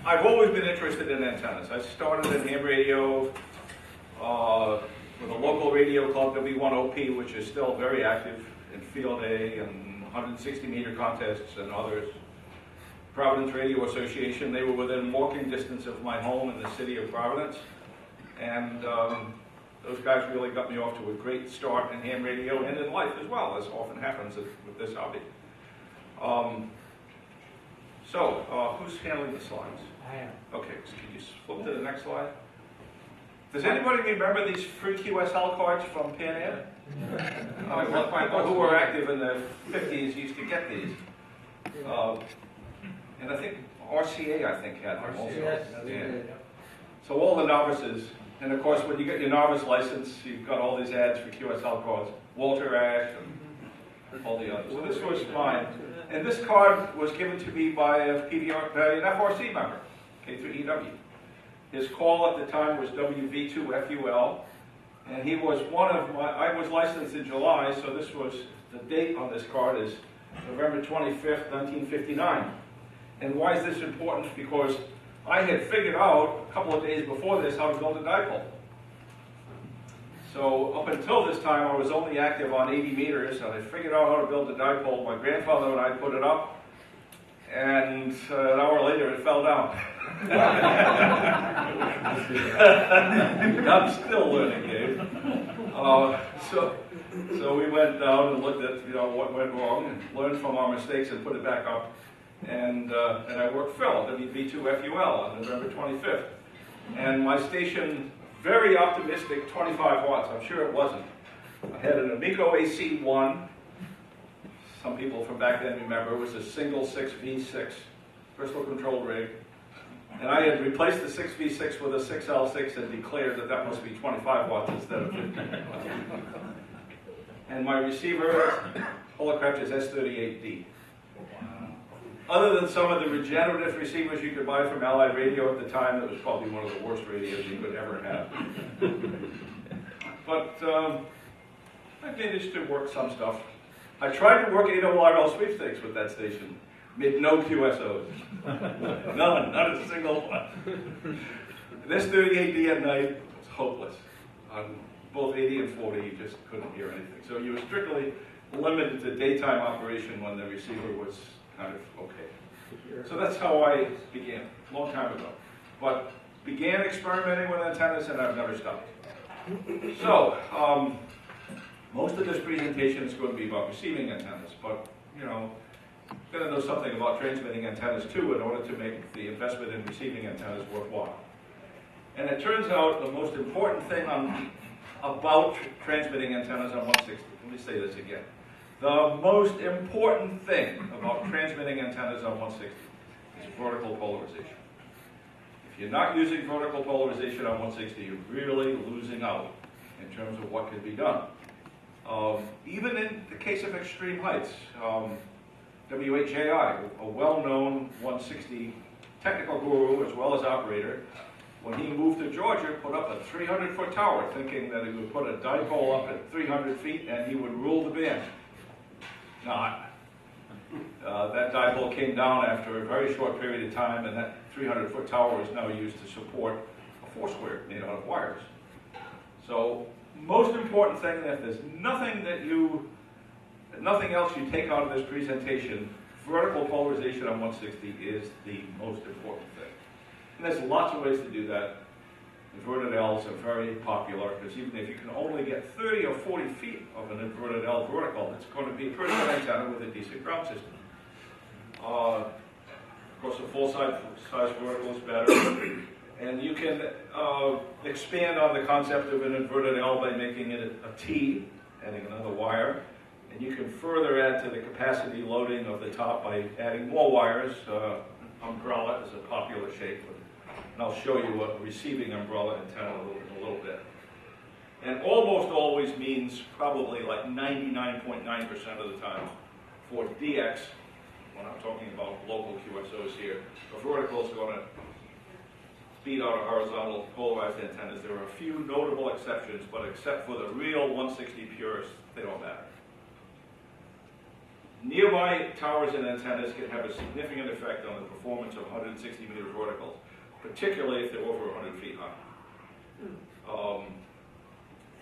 I've always been interested in antennas. I started in ham radio with a local radio called W1OP, which is still very active in Field A and 160-meter contests and others. Providence Radio Association, they were within walking distance of my home in the city of Providence. And those guys really got me off to a great start in ham radio and in life as well, as often happens with this hobby. Who's handling the slides? I am. Okay, so can you flip to the next slide? Does anybody remember these free QSL cards from Pan Am? People who were active in the 50s used to get these. And I think RCA, had them also. Yeah. So all the novices, and of course when you get your novice license, you've got all these ads for QSL cards. Walter Ash and all the others. So this was mine. And this card was given to me by an FRC member, K3EW. His call at the time was WV2FUL, and he was one of my, I was licensed in July, so this was, the date on this card is November 25th, 1959. And why is this important? Because I had figured out a couple of days before this how to build a dipole. So up until this time, I was only active on 80 meters, and I figured out how to build a dipole. My grandfather and I put it up, and an hour later it fell down. I'm still learning, Dave. So we went down and looked at what went wrong, and learned from our mistakes and put it back up. And I worked Phil, WV2FUL, on November 25th. And my station, very optimistic, 25 watts. I'm sure it wasn't. I had an Amico AC1. Some people from back then remember it was a single 6V6 crystal control rig. And I had replaced the 6V6 with a 6L6 and declared that that must be 25 watts instead of 50. And my receiver, Holocraft, is S38D. Other than some of the regenerative receivers you could buy from Allied Radio at the time, that was probably one of the worst radios you could ever have. But I managed to work some stuff. I tried to work AORL sweepstakes with that station. Made no QSOs. None, not a single one. This 38D at night was hopeless. On both 80 and 40, you just couldn't hear anything. So you were strictly limited to daytime operation when the receiver was kind of okay. So that's how I began, a long time ago. But began experimenting with antennas, and I've never stopped. So, most of this presentation is going to be about receiving antennas, but, got to know something about transmitting antennas too in order to make the investment in receiving antennas worthwhile. And it turns out the most important thing about transmitting antennas on 160, let me say this again. The most important thing about transmitting antennas on 160 is vertical polarization. If you're not using vertical polarization on 160, you're really losing out in terms of what can be done. Even in the case of extreme heights, WHAI, a well-known 160 technical guru as well as operator, when he moved to Georgia, put up a 300-foot tower, thinking that he would put a dipole up at 300 feet and he would rule the band. Not. That dipole came down after a very short period of time, and that 300-foot tower is now used to support a four-square made out of wires. So, most important thing, if there's nothing else you take out of this presentation, vertical polarization on 160 is the most important thing. And there's lots of ways to do that. Inverted Ls are very popular, because even if you can only get 30 or 40 feet of an inverted L vertical, it's going to be a pretty good antenna with a decent ground system. Of course, a full-size vertical is better. And you can expand on the concept of an inverted L by making it a T, adding another wire. And you can further add to the capacity loading of the top by adding more wires. Umbrella is a popular shape. And I'll show you a receiving umbrella antenna in a little bit. And almost always means probably like 99.9% of the time for DX, when I'm talking about local QSOs here, the vertical is going to beat out a horizontal polarized antennas. There are a few notable exceptions, but except for the real 160 purists, they don't matter. Nearby towers and antennas can have a significant effect on the performance of 160 meter verticals, particularly if they're over 100 feet high.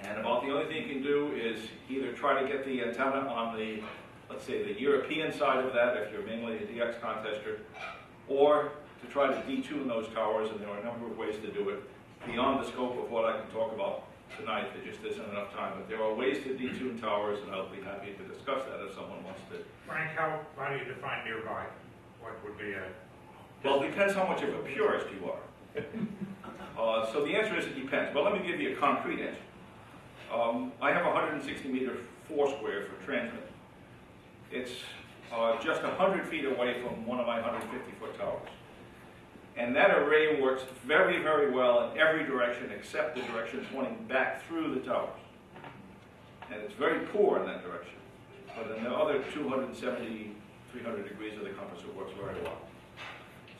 And about the only thing you can do is either try to get the antenna on the, let's say, the European side of that, if you're mainly a DX contester, or to try to detune those towers, and there are a number of ways to do it beyond the scope of what I can talk about tonight. There just isn't enough time, but there are ways to detune towers, and I'll be happy to discuss that if someone wants to. Frank, how do you define nearby? What would be a... Well, it depends how much of a purist you are. So the answer is it depends. Well, let me give you a concrete answer. I have a 160 meter foursquare for transmit. It's just 100 feet away from one of my 150 foot towers. And that array works very, very well in every direction except the direction pointing back through the towers. And it's very poor in that direction. But in the other 270, 300 degrees of the compass, it works very well.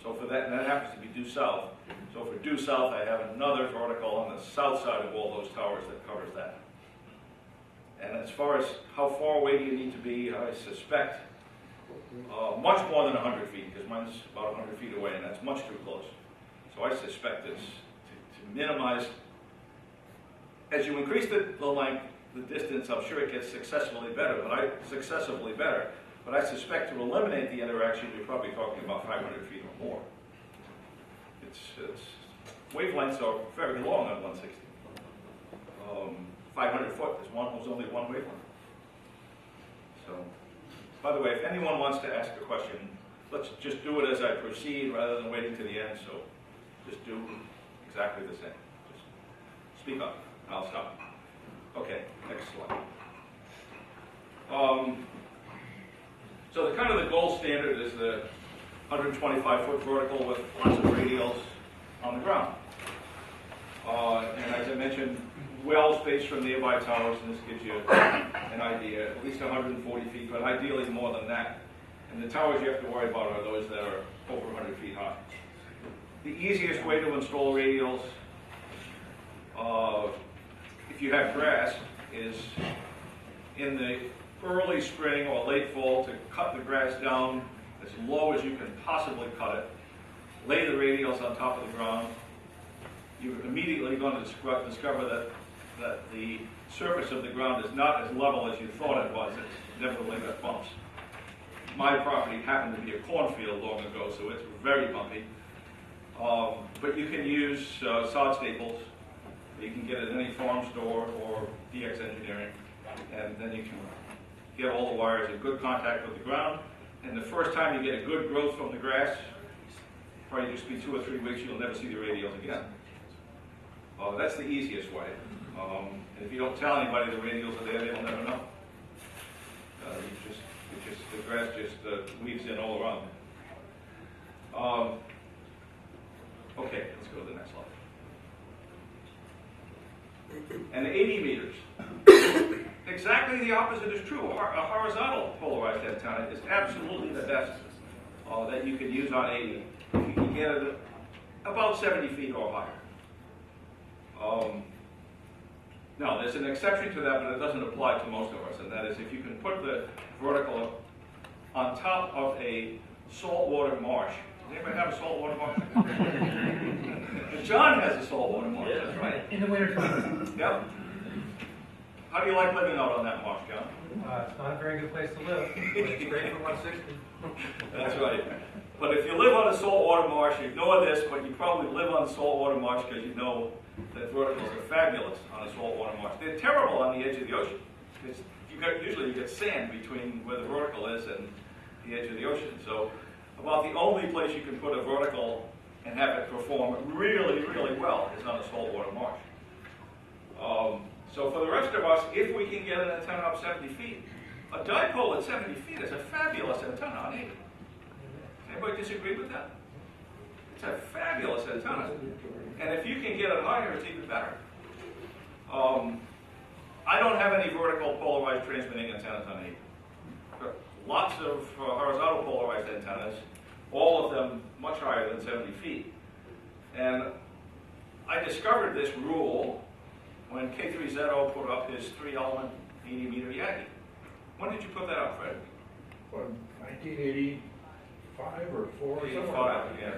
So for that, and that happens to be due south. So for due south, I have another vertical on the south side of all those towers that covers that. And as far as how far away do you need to be, I suspect much more than 100 feet, because mine's about 100 feet away, and that's much too close. So I suspect it's to minimize, as you increase the length, the distance, I'm sure it gets successively better, but I suspect to eliminate the interaction, you're probably talking about 500 feet or more. It's wavelengths are very long on 160. 500 foot is only one wavelength. So, by the way, if anyone wants to ask a question, let's just do it as I proceed rather than waiting to the end. So, just do exactly the same. Just speak up. I'll stop. Okay, next slide. So the kind of the gold standard is the 125 foot vertical with lots of radials on the ground. And as I mentioned, well spaced from nearby towers, and this gives you an idea, at least 140 feet, but ideally more than that. And the towers you have to worry about are those that are over 100 feet high. The easiest way to install radials, if you have grass, is in the early spring or late fall to cut the grass down as low as you can possibly cut it, lay the radials on top of the ground. You're immediately going to discover that the surface of the ground is not as level as you thought it was. It's definitely got bumps. My property happened to be a cornfield long ago, so it's very bumpy. But you can use sod staples. You can get it at any farm store or DX Engineering, and then you can get all the wires in good contact with the ground. And the first time you get a good growth from the grass, probably just be 2 or 3 weeks, you'll never see the radials again. That's the easiest way. And if you don't tell anybody the radials are there, they'll never know. The grass just weaves in all around. Okay, let's go to the next slide. And 80 meters. Exactly the opposite is true. A horizontal polarized antenna is absolutely the best that you can use on 80. If you can get it about 70 feet or higher. Now, there's an exception to that, but it doesn't apply to most of us, and that is if you can put the vertical on top of a saltwater marsh. Does anybody have a saltwater marsh? John has a saltwater marsh, that's right. In the wintertime. Yep. How do you like living out on that marsh, John? It's not a very good place to live. It's great for 160. That's right. But if you live on a saltwater marsh, ignore this, but you probably live on a saltwater marsh because you know that verticals are fabulous on a saltwater marsh. They're terrible on the edge of the ocean. Usually you get sand between where the vertical is and the edge of the ocean. So about the only place you can put a vertical and have it perform really, really well is on a saltwater marsh. So for the rest of us, if we can get an antenna up 70 feet, a dipole at 70 feet is a fabulous antenna on 80. Anybody disagree with that? It's a fabulous antenna. And if you can get it higher, it's even better. I don't have any vertical polarized transmitting antennas on 80. But lots of horizontal polarized antennas, all of them much higher than 70 feet. And I discovered this rule when K3ZO put up his 3-element 80-meter Yagi. When did you put that up, Fred? what, 1985 or 4 or something? 85, yeah.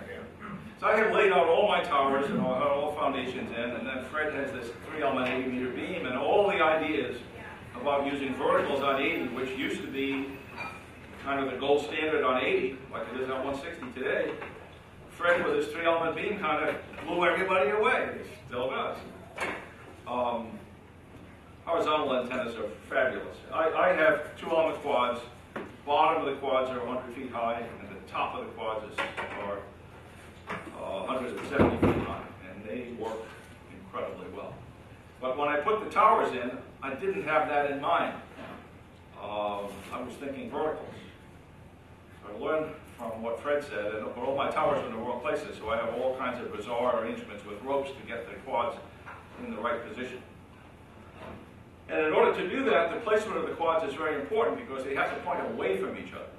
So I have laid out all my towers and all foundations in, and then Fred has this 3-element 80-meter beam, and all the ideas about using verticals on 80, which used to be kind of the gold standard on 80, like it is on 160 today. Fred with his 3-element beam kind of blew everybody away. It still does. Horizontal antennas are fabulous. I have 2-element quads. Bottom of the quads are 100 feet high, and the top of the quads are 170 feet high, and they work incredibly well. But when I put the towers in, I didn't have that in mind. I was thinking verticals. So I learned from what Fred said, and all my towers are in the wrong places, so I have all kinds of bizarre arrangements with ropes to get the quads in the right position. And in order to do that, the placement of the quads is very important because they have to point away from each other.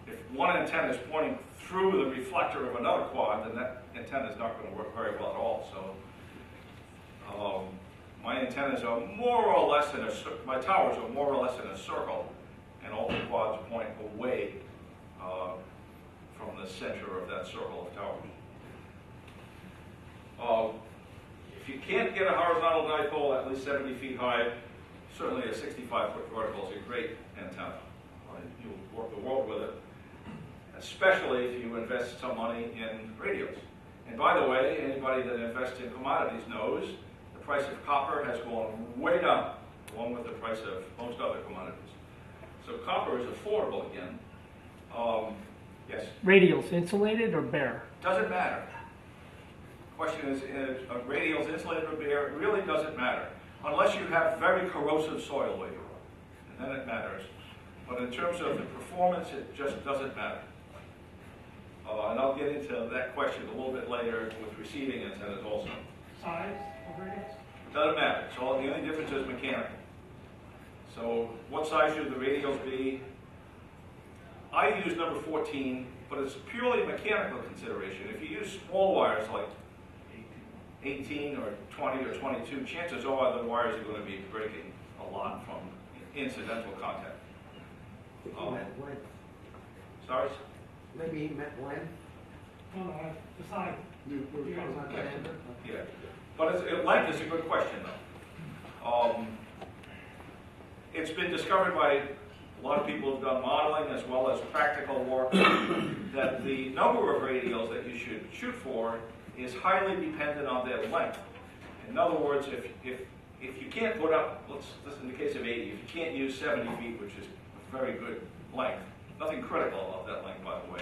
If one antenna is pointing through the reflector of another quad, then that antenna is not going to work very well at all. So my antennas are more or less in my towers are more or less in a circle, and all the quads point away from the center of that circle of towers. If you can't get a horizontal dipole at least 70 feet high, certainly a 65-foot vertical is a great antenna. You'll work the world with it, especially if you invest some money in radios. And by the way, anybody that invests in commodities knows the price of copper has gone way down, along with the price of most other commodities. So copper is affordable again. Yes? Radials, insulated or bare? Doesn't matter. Question is radials insulated or bare? It really doesn't matter, unless you have very corrosive soil where you are, and then it matters. But in terms of the performance, it just doesn't matter. And I'll get into that question a little bit later with receiving antennas also. Size of radials? Doesn't matter. So the only difference is mechanical. So what size should the radials be? I use number 14, but it's purely mechanical consideration. If you use small wires like 18 or 20 or 22, chances are the wires are going to be breaking a lot from incidental contact. Sorry? Maybe he meant when? No, the size. You were talking about that. Yeah. But length is a good question, though. It's been discovered by a lot of people who've done modeling as well as practical work that the number of radials that you should shoot for is highly dependent on their length. In other words, if you can't put up, let's in the case of 80, if you can't use 70 feet, which is a very good length, nothing critical about that length, by the way.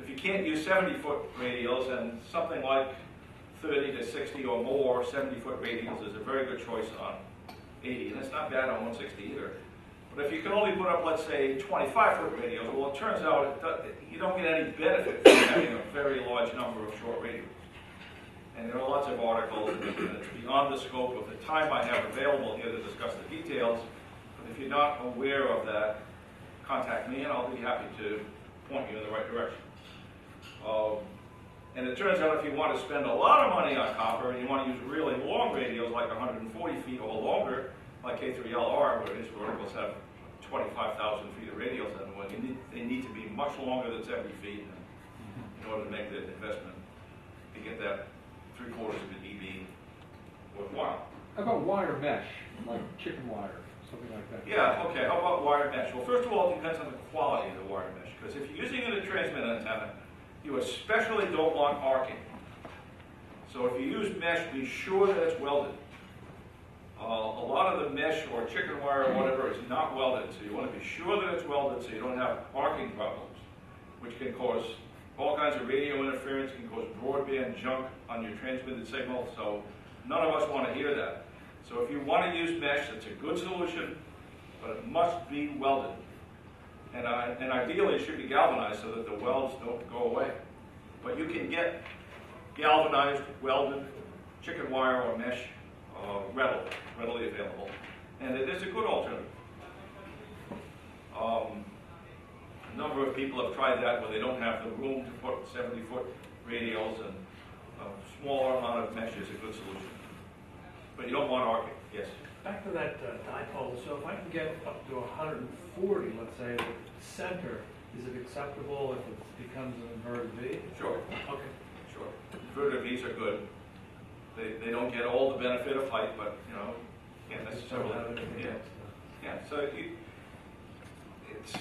If you can't use 70-foot radials, and something like 30 to 60 or more 70-foot radials is a very good choice on 80, and it's not bad on 160 either. But if you can only put up, let's say, 25-foot radials, well, it turns out you don't get any benefit from having a very large number of short radials. And there are lots of articles, and it's beyond the scope of the time I have available here to discuss the details. But if you're not aware of that, contact me, and I'll be happy to point you in the right direction. And it turns out if you want to spend a lot of money on copper, and you want to use really long radials, like 140 feet or longer, like K3LR, where these verticals have 25,000 feet of radials on them, they need to be much longer than 70 feet in order to make the investment to get that 3/4 of a dB worthwhile. How about wire mesh, like chicken wire, something like that? Yeah, okay, how about wire mesh? Well, first of all, it depends on the quality of the wire mesh, because if you're using it in a transmit antenna, you especially don't want arcing. So if you use mesh, be sure that it's welded. A lot of the mesh or chicken wire or whatever is not welded, so you want to be sure that it's welded so you don't have arcing problems, which can cause all kinds of radio interference, can cause broadband junk on your transmitted signal, so none of us want to hear that. So if you want to use mesh, it's a good solution, but it must be welded. And ideally it should be galvanized so that the welds don't go away. But you can get galvanized, welded, chicken wire or mesh readily available. And it is a good alternative. A number of people have tried that where they don't have the room to put 70-foot radials, and a smaller amount of mesh is a good solution. But you don't want arcing. Yes? Back to that dipole, so if I can get up to 140, let's say, the center, is it acceptable if it becomes an inverted V? Sure, Okay. sure. Inverted V's are good. They don't get all the benefit of height, but, you know, can't necessarily. Yeah. Yeah, so it's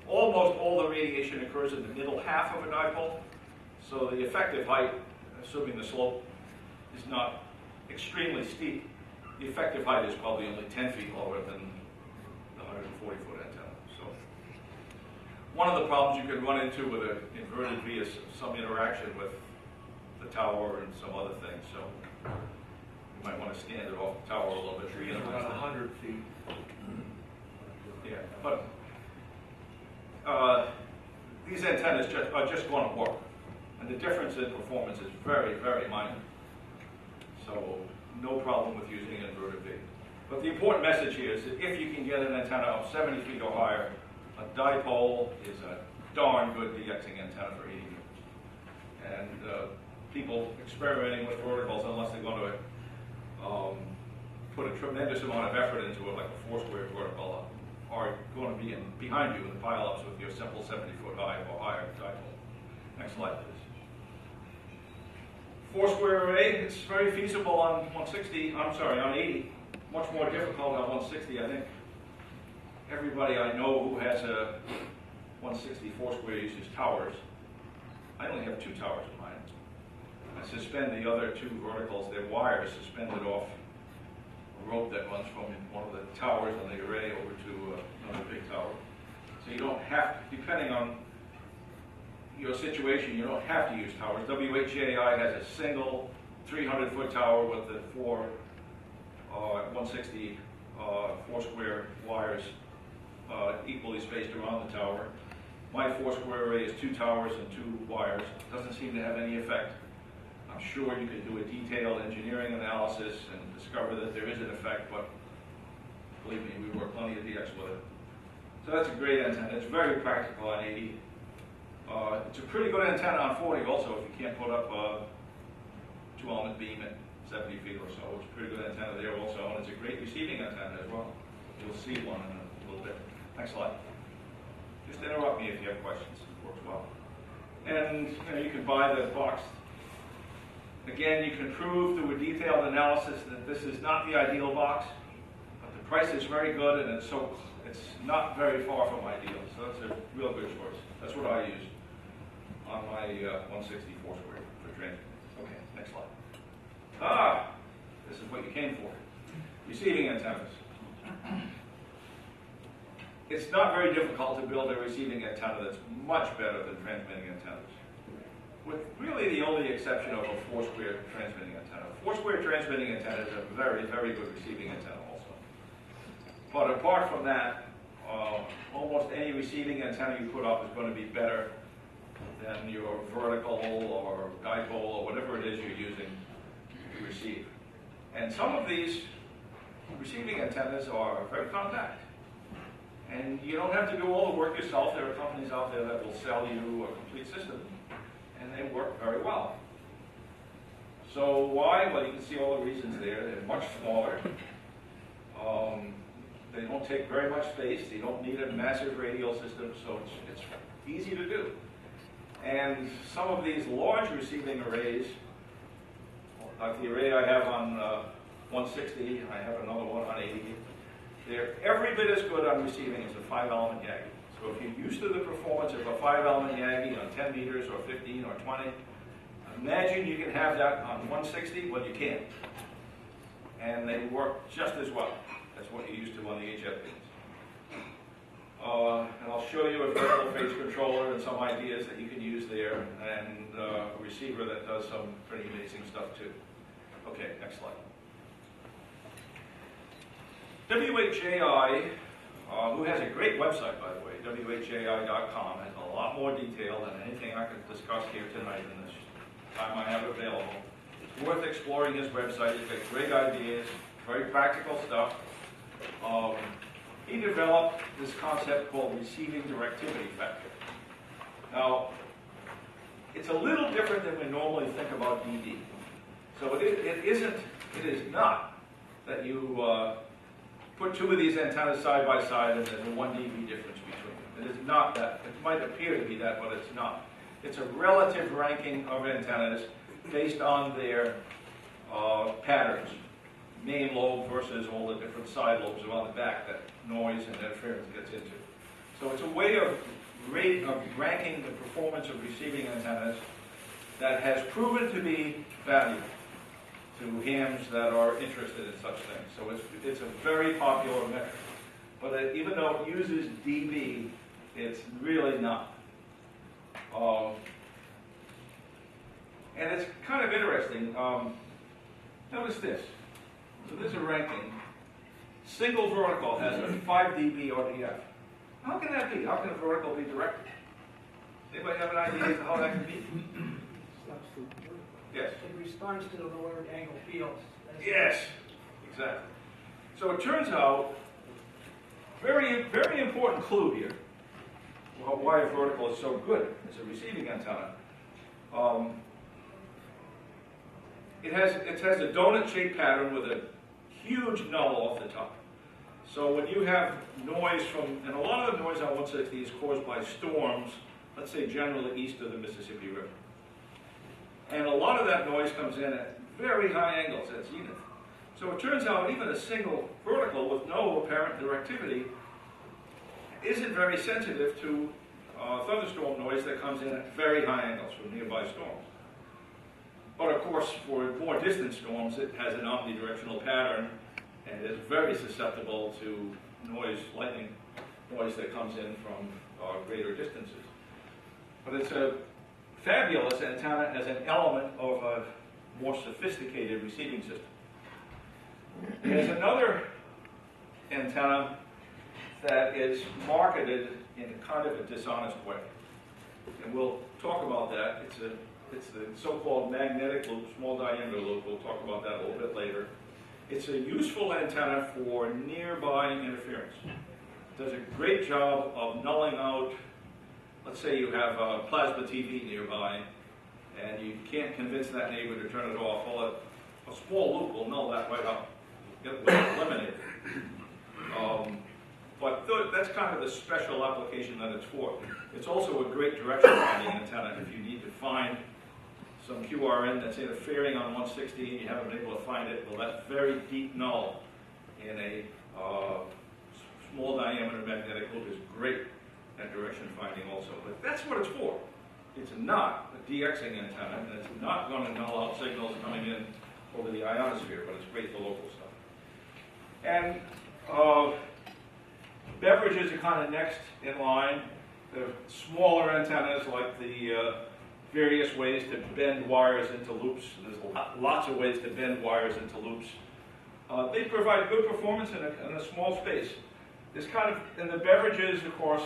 almost all the radiation occurs in the middle half of a dipole. So the effective height, assuming the slope is not extremely steep, the effective height is probably only 10 feet lower than the 140-foot antenna. So one of the problems you could run into with an inverted V is some interaction with the tower and some other things. So you might want to stand it off the tower a little bit. Trees are about 100 feet. Yeah, but these antennas are just going to work. And the difference in performance is very, very minor. So no problem with using an inverted V. But the important message here is that if you can get an antenna up 70 feet or higher, a dipole is a darn good DXing antenna for 80 meters. And people experimenting with verticals, unless they're going to put a tremendous amount of effort into it, like a 4-square vertical, are going to be behind you in the pile-ups with your simple 70-foot high or higher dipole. Next slide, please. 4-square array, it's very feasible on 160, on 80. Much more difficult on 160, I think. Everybody I know who has a 160 4-square uses towers. I only have 2 towers in mine. I suspend the other 2 verticals, they're wires suspended off a rope that runs from one of the towers on the array over to another big tower. So you don't have, depending on your situation, you don't have to use towers. WHAI has a single 300-foot tower with the 4 160 4-square wires equally spaced around the tower. My 4-square array is 2 towers and 2 wires. It doesn't seem to have any effect. I'm sure you could do a detailed engineering analysis and discover that there is an effect, but believe me, we work plenty of DX with it. So that's a great antenna. It's very practical on 80. It's a pretty good antenna on 40 also, if you can't put up a 2-element beam at 70 feet or so. It's a pretty good antenna there also, and it's a great receiving antenna as well. You'll see one in a little bit. Next slide. Just interrupt me if you have questions. It works well. And you can buy the box. Again, you can prove through a detailed analysis that this is not the ideal box, but the price is very good, and it's not very far from ideal. So that's a real good choice. That's what I use on my 164 square for transmitting. Okay, next slide. This is what you came for. Receiving antennas. It's not very difficult to build a receiving antenna that's much better than transmitting antennas, with really the only exception of a 4-square transmitting antenna. 4-square transmitting antenna is a very, very good receiving antenna also. But apart from that, almost any receiving antenna you put up is going to be better than your vertical or dipole or whatever it is you're using to receive. And some of these receiving antennas are very compact. And you don't have to do all the work yourself. There are companies out there that will sell you a complete system, and they work very well. So why? Well, you can see all the reasons there. They're much smaller. They don't take very much space. You don't need a massive radial system, so it's easy to do. And some of these large receiving arrays, like the array I have on 160, I have another one on 80, they're every bit as good on receiving as a 5-element Yagi. So if you're used to the performance of a 5-element Yagi on 10 meters or 15 or 20, imagine you can have that on 160. Well, you can't. And they work just as well as what you're used to on the HF beams. And I'll show you a vertical phase controller and some ideas that you can use there, and a receiver that does some pretty amazing stuff too. Okay, next slide. WHAI, who has a great website, by the way, WHAI.com, has a lot more detail than anything I could discuss here tonight in this time I have available. It's worth exploring his website. He's got great ideas, very practical stuff. He developed this concept called receiving directivity factor. Now, it's a little different than we normally think about DD. So it is not that you put two of these antennas side by side and there's a 1 dB difference between them. It is not that. It might appear to be that, but it's not. It's a relative ranking of antennas based on their patterns. Main lobe versus all the different side lobes around the back that noise and interference gets into. So it's a way of ranking the performance of receiving antennas that has proven to be valuable to hams that are interested in such things. So it's a very popular metric. But even though it uses dB, it's really not. And it's kind of interesting. Notice this. So this is a ranking. Single vertical has a 5 dB RDF. How can that be? How can a vertical be directed? Anybody have an idea as to how that can be? Yes. It responds to the lower angle fields. Yes, exactly. So it turns out, very, very important clue here, why a vertical is so good as a receiving antenna. It has a donut-shaped pattern with a huge null off the top. So when you have noise from, and a lot of the noise on 160 is caused by storms, let's say generally east of the Mississippi River. And a lot of that noise comes in at very high angles at zenith. So it turns out even a single vertical with no apparent directivity isn't very sensitive to thunderstorm noise that comes in at very high angles from nearby storms. But of course, for more distant storms, it has an omnidirectional pattern and is very susceptible to noise, lightning noise that comes in from greater distances. But it's a fabulous antenna as an element of a more sophisticated receiving system. There's another antenna that is marketed in kind of a dishonest way. And we'll talk about that. It's the so-called magnetic loop, small diameter loop. We'll talk about that a little bit later. It's a useful antenna for nearby interference. It does a great job of nulling out, let's say you have a plasma TV nearby, and you can't convince that neighbor to turn it off. Well, a small loop will null that right out. It will eliminate it. But that's kind of the special application that it's for. It's also a great direction finding antenna if you need to find some QRN that's interfering on 160 and you haven't been able to find it. Well, that very deep null in a small diameter magnetic loop is great at direction finding also. But that's what it's for. It's not a DXing antenna, and it's not going to null out signals coming in over the ionosphere, but it's great for local stuff. And Beverages are kind of next in line. They're smaller antennas, like the various ways to bend wires into loops. There's lots of ways to bend wires into loops. They provide good performance in a small space. This kind of, in the Beverages, of course,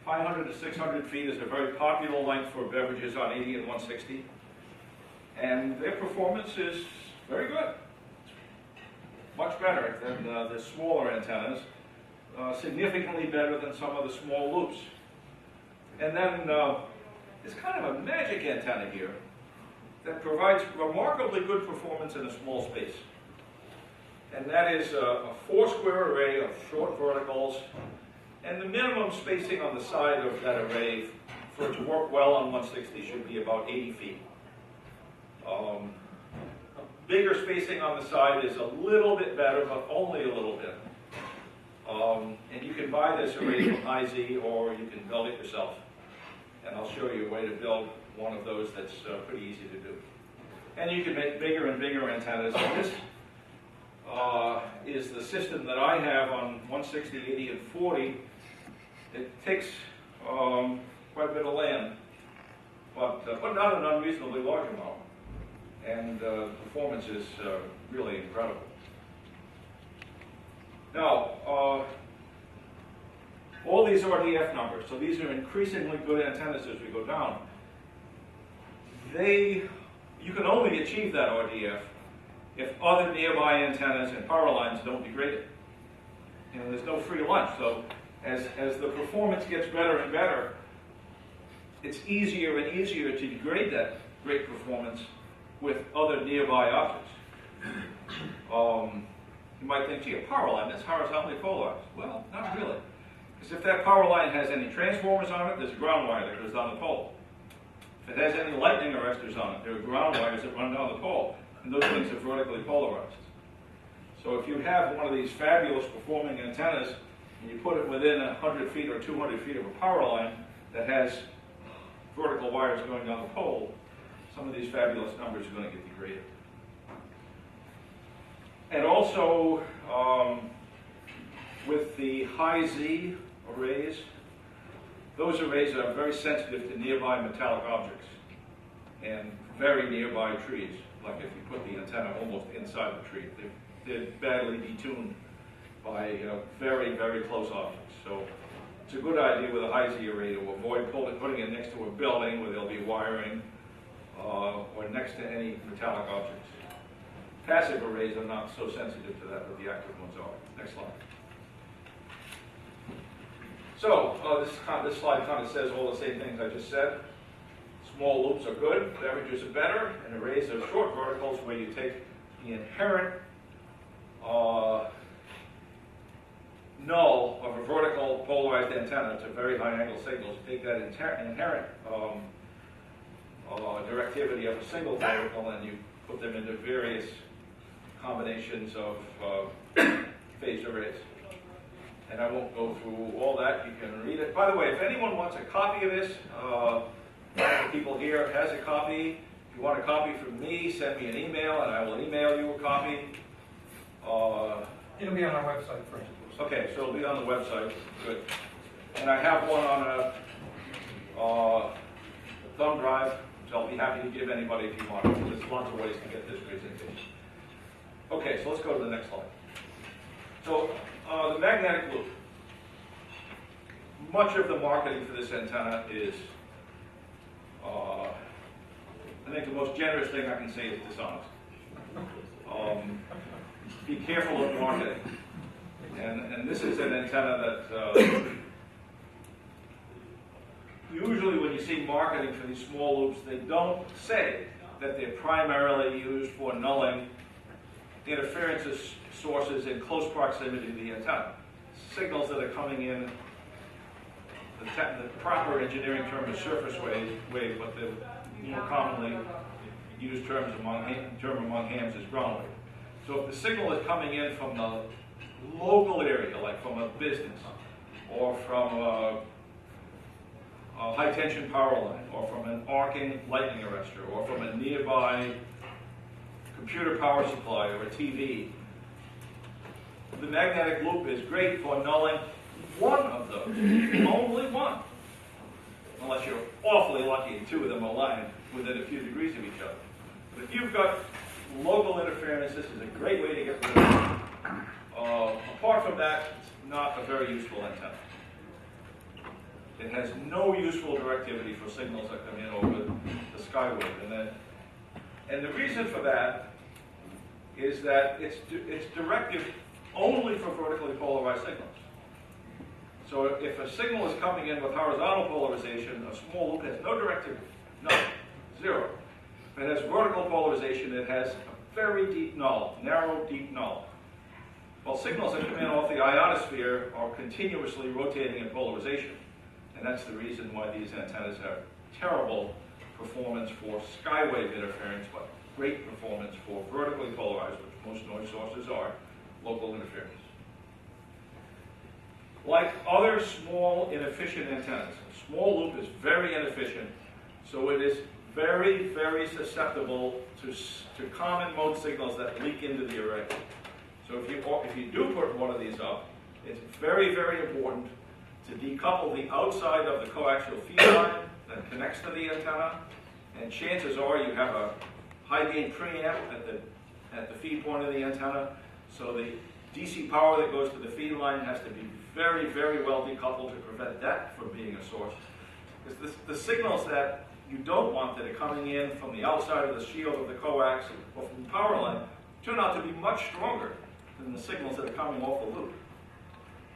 500 to 600 feet is a very popular length for Beverages on 80 and 160. And their performance is very good. Much better than the smaller antennas. Significantly better than some of the small loops. And then there's kind of a magic antenna here that provides remarkably good performance in a small space. And that is a 4-square array of short verticals, and the minimum spacing on the side of that array for it to work well on 160 should be about 80 feet. Bigger spacing on the side is a little bit better, but only a little bit. And you can buy this array from IZ, or you can build it yourself. And I'll show you a way to build one of those that's pretty easy to do. And you can make bigger and bigger antennas. And this is the system that I have on 160, 80, and 40. It takes quite a bit of land, but not an unreasonably large amount. And the performance is really incredible. Now, all these RDF numbers, so these are increasingly good antennas as we go down. You can only achieve that RDF if other nearby antennas and power lines don't degrade it. There's no free lunch, so as the performance gets better and better, it's easier and easier to degrade that great performance with other nearby objects. You might think, gee, a power line, that's horizontally polarized. Well, not really. Because if that power line has any transformers on it, there's a ground wire that goes down the pole. If it has any lightning arresters on it, there are ground wires that run down the pole. And those things are vertically polarized. So if you have one of these fabulous performing antennas, and you put it within 100 feet or 200 feet of a power line that has vertical wires going down the pole, some of these fabulous numbers are going to get degraded. And also, with the high Z arrays, those arrays are very sensitive to nearby metallic objects and very nearby trees. Like if you put the antenna almost inside the tree, they're badly detuned by very, very close objects. So it's a good idea with a high Z array to avoid putting it next to a building where there'll be wiring or next to any metallic objects. Passive arrays are not so sensitive to that, but the active ones are. Next slide. So this slide kind of says all the same things I just said. Small loops are good, beverages are better, and arrays are short verticals where you take the inherent null of a vertical polarized antenna to very high angle signals. You take that inherent directivity of a single vertical and you put them into various combinations of phased arrays. And I won't go through all that. You can read it. By the way, if anyone wants a copy of this, one of the people here has a copy. If you want a copy from me, send me an email and I will email you a copy. It'll be on our website first. Okay, so it'll be on the website. Good. And I have one on a thumb drive, which I'll be happy to give anybody if you want it. There's lots of ways to get this presentation. Okay, so let's go to the next slide. So the magnetic loop. Much of the marketing for this antenna is, I think the most generous thing I can say is dishonest. Be careful of marketing. And this is an antenna that usually when you see marketing for these small loops, they don't say that they're primarily used for nulling interference sources in close proximity to the antenna. Signals that are coming in, the proper engineering term is surface wave, but the more commonly used term among hams is ground wave. So if the signal is coming in from the local area, like from a business, or from a high tension power line, or from an arcing lightning arrestor, or from a nearby computer power supply or a TV, the magnetic loop is great for nulling one of those, only one. Unless you're awfully lucky and two of them are lying within a few degrees of each other. But if you've got local interference, this is a great way to get rid of it. Apart from that, it's not a very useful antenna. It has no useful directivity for signals that come in over the skywave. And the reason for that is that it's directive only for vertically polarized signals. So if a signal is coming in with horizontal polarization, a small loop has no directivity, none, zero. If it has vertical polarization, it has a very deep null, narrow, deep null. Well, signals that come in off the ionosphere are continuously rotating in polarization. And that's the reason why these antennas have terrible performance for skywave interference, but great performance for vertically polarized, which most noise sources are, local interference. Like other small, inefficient antennas, a small loop is very inefficient, so it is very, very susceptible to common mode signals that leak into the array. So if you do put one of these up, it's very, very important to decouple the outside of the coaxial feed line that connects to the antenna, and chances are you have a high gain preamp at the feed point of the antenna, so the DC power that goes to the feed line has to be very, very well decoupled to prevent that from being a source. Because the signals that you don't want that are coming in from the outside of the shield of the coax or from the power line turn out to be much stronger than the signals that are coming off the loop.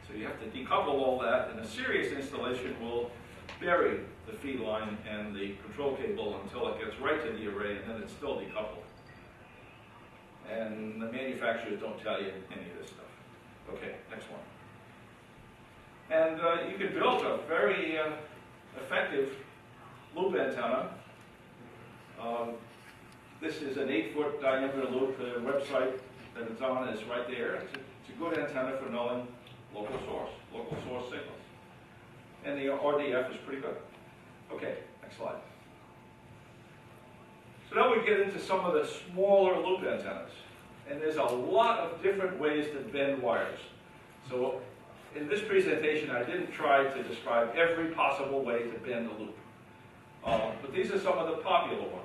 So you have to decouple all that, and a serious installation will bury the feed line and the control cable until it gets right to the array, and then it's still decoupled. And the manufacturers don't tell you any of this stuff. Okay, next one. And you can build a very effective loop antenna. This is an 8-foot diameter loop. The website that it's on is right there. It's a good antenna for knowing local source signals. And the RDF is pretty good. Okay, next slide. So now we get into some of the smaller loop antennas. And there's a lot of different ways to bend wires. So in this presentation, I didn't try to describe every possible way to bend a loop. But these are some of the popular ones.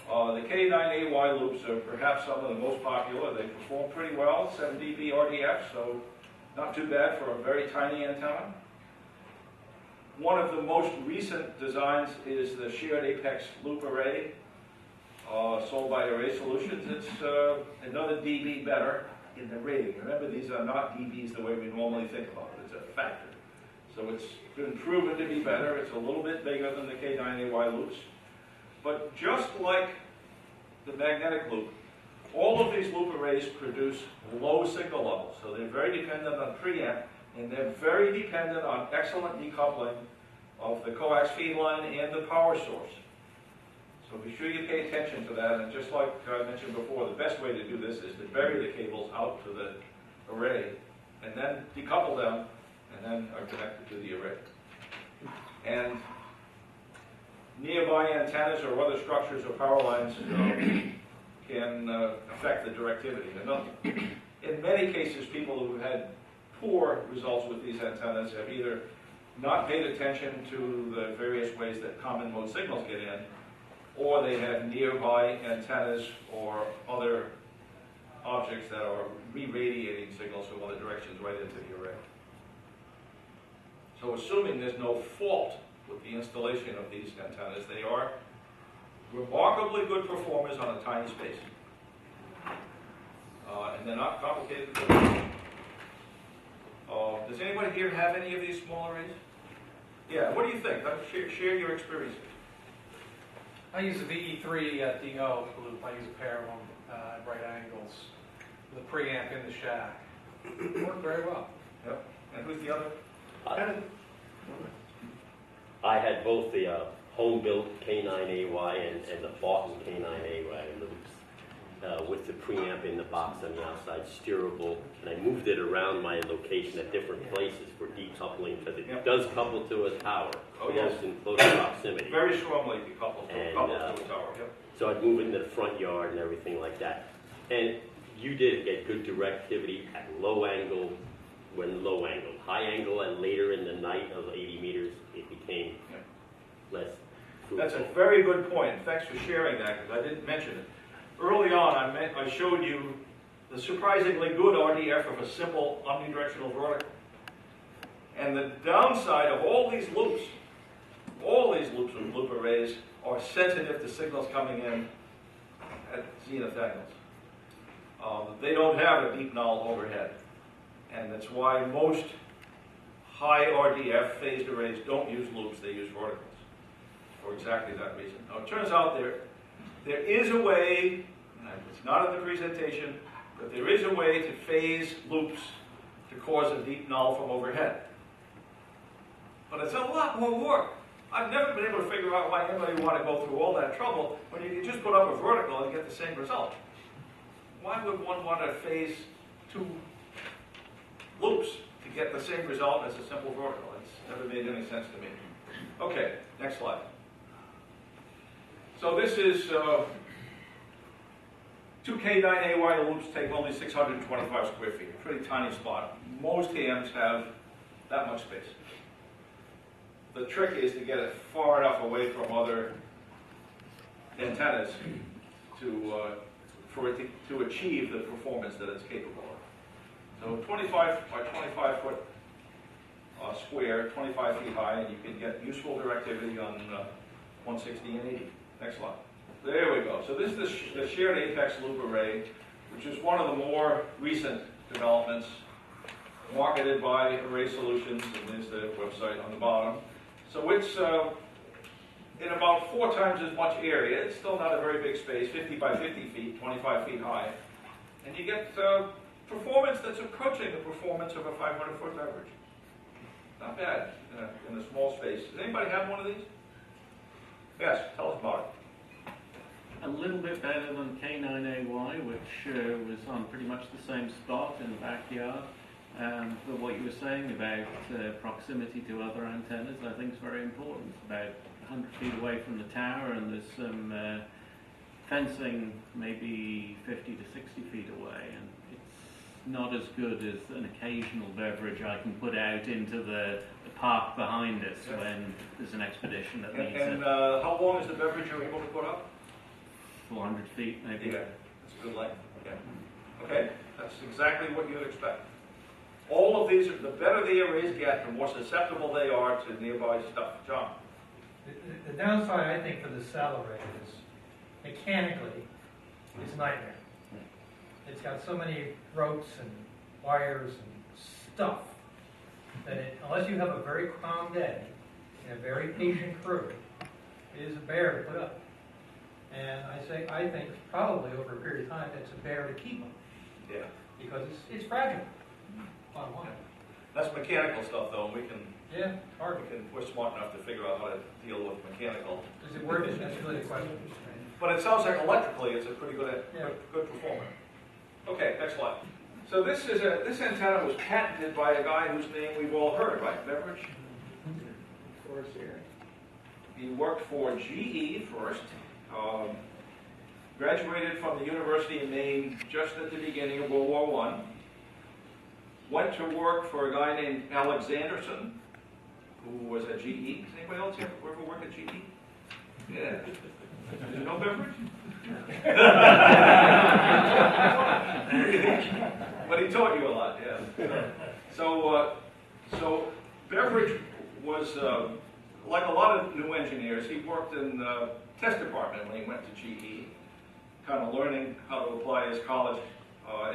The K9AY loops are perhaps some of the most popular. They perform pretty well, 7 dB RDF, so not too bad for a very tiny antenna. One of the most recent designs is the shared apex loop array, sold by Array Solutions. It's another dB better in the rating. Remember, these are not dBs the way we normally think about it. It's a factor. So it's been proven to be better. It's a little bit bigger than the K9AY loops. But just like the magnetic loop, all of these loop arrays produce low signal levels. So they're very dependent on preamp, and they're very dependent on excellent decoupling of the coax feed line and the power source. So be sure you pay attention to that. And just like I mentioned before, the best way to do this is to bury the cables out to the array, and then decouple them, and then are connected to the array. And nearby antennas or other structures or power lines can affect the directivity. In many cases, people who had poor results with these antennas have either not paid attention to the various ways that common mode signals get in, or they have nearby antennas or other objects that are re-radiating signals from other directions right into the array. So assuming there's no fault with the installation of these antennas, they are remarkably good performers on a tiny space. And they're not complicated to build. Does anybody here have any of these small arrays? Yeah, what do you think? Share your experience. I use a VE3 DO loop. I use a pair of them at right angles with a preamp in the shack. It worked very well. Yep. And who's the other? I had both the home-built K9AY and the Barton K9AY loops with the preamp in the box on the outside, steerable, and I moved it around my location at different places for decoupling because it does couple to a tower, in close proximity. Very strongly decoupled And, to a tower. Yep. So I'd move it into the front yard and everything like that. And you did get good directivity at low angle when low angle. High angle and later in the night of 80 meters, it became less fruitful. That's a very good point. Thanks for sharing that, because I didn't mention it. Early on, I showed you the surprisingly good RDF of a simple omnidirectional vertical. And the downside of all these loops with loop arrays are sensitive to signals coming in at zenith angles. They don't have a deep null overhead. And that's why most high RDF phased arrays don't use loops, they use verticals for exactly that reason. Now it turns out there is a way, and it's not in the presentation, but there is a way to phase loops to cause a deep null from overhead. But it's a lot more work. I've never been able to figure out why anybody would want to go through all that trouble when you can just put up a vertical and get the same result. Why would one want to phase two loops to get the same result as a simple vertical? It's never made any sense to me. Okay, next slide. So this is 2 K9AY loops take only 625 square feet, a pretty tiny spot. Most hams have that much space. The trick is to get it far enough away from other antennas for it to achieve the performance that it's capable of. So 25 by 25 foot square, 25 feet high, and you can get useful directivity on 160 and 80. Next slide. There we go. So this is the shared apex loop array, which is one of the more recent developments marketed by Array Solutions, and there's the website on the bottom. So it's in about 4 times as much area. It's still not a very big space, 50 by 50 feet, 25 feet high. And you get performance that's approaching the performance of a 500-foot beverage. Not bad in a small space. Does anybody have one of these? Yes, tell us about it. A little bit better than K9AY, which was on pretty much the same spot in the backyard. But what you were saying about proximity to other antennas, I think is very important. About 100 feet away from the tower, and there's some fencing maybe 50 to 60 feet away, and it's not as good as an occasional beverage I can put out into the park behind us when there's an expedition that needs and it. how long is the beverage you're able to put up? 400 feet maybe. Yeah, that's a good length. Okay. Okay, that's exactly what you'd expect. All of these, the better the arrays get, the more susceptible they are to nearby stuff. John? The downside, I think, for the cell array is mechanically, it's a nightmare. It's got so many ropes and wires and stuff that unless you have a very calm day and a very patient crew, it is a bear to put up. And I think probably over a period of time, it's a bear to keep them. Yeah. Because it's fragile. Bottom line. That's mechanical stuff, though, and we can, Yeah, hard. we're smart enough to figure out how to deal with mechanical. Is it worth it? That's really the question. But it sounds like electrically, it's a pretty good, Yeah. good performer. Okay, next slide. So this antenna was patented by a guy whose name we've all heard, right? Beverage. He worked for GE first. Graduated from the University of Maine just at the beginning of World War I. Went to work for a guy named Alexanderson, who was at GE. Does anybody else ever work at GE? Yeah. Did you know Beverage? But he taught you a lot, yeah. So Beverage was, like a lot of new engineers, he worked in the test department when he went to GE, kind of learning how to apply his college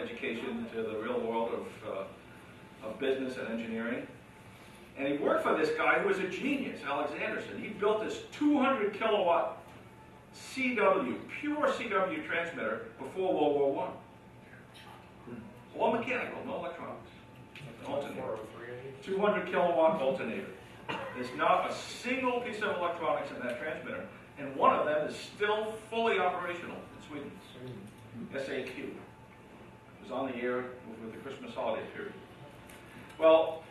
education to the real world of business and engineering. And he worked for this guy who was a genius, Alexanderson. He built this 200 kilowatt CW, pure CW transmitter before World War I. All mechanical, no electronics. Alternator. 200 kilowatt alternator. There's not a single piece of electronics in that transmitter, and one of them is still fully operational in Sweden. SAQ. It was on the air with the Christmas holiday period. Well,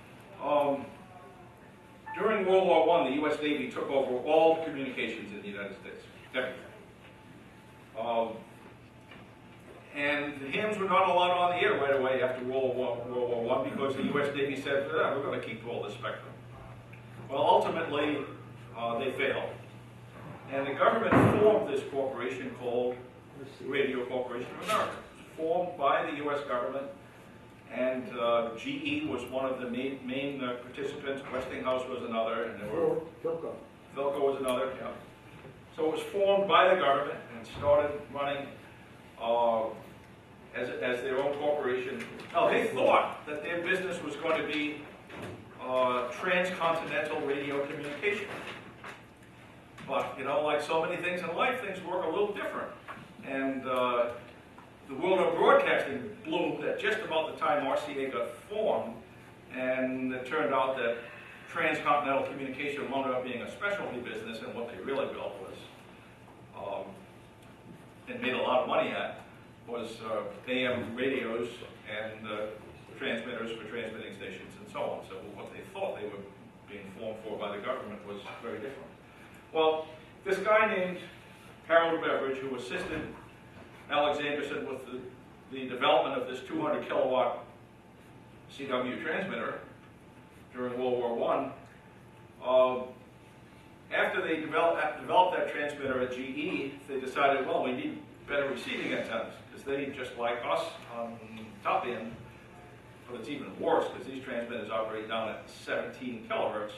during World War I, the U.S. Navy took over all communications in the United States, everything. And the hams were not allowed on the air right away after World War I because the U.S. Navy said, we're going to keep all this spectrum. Well, ultimately, they failed. And the government formed this corporation called Radio Corporation of America. It was formed by the U.S. government, and GE was one of the main participants. Westinghouse was another, and there were Philco was another. Yeah. So it was formed by the government and started running as their own corporation. Now they thought that their business was going to be transcontinental radio communication. But, you know, like so many things in life, things work a little different. And the world of broadcasting bloomed at just about the time RCA got formed, and it turned out that transcontinental communication wound up being a specialty business, and what they really built was, and made a lot of money at, was AM radios and transmitters for transmitting stations and so on. So what they thought they were being formed for by the government was very different. Well, this guy named Harold Beverage, who assisted Alexanderson with the development of this 200 kilowatt CW transmitter during World War I, after they developed that transmitter at GE, they decided, well, we need better receiving antennas, because they, just like us on top end, but it's even worse, because these transmitters operate down at 17 kilohertz.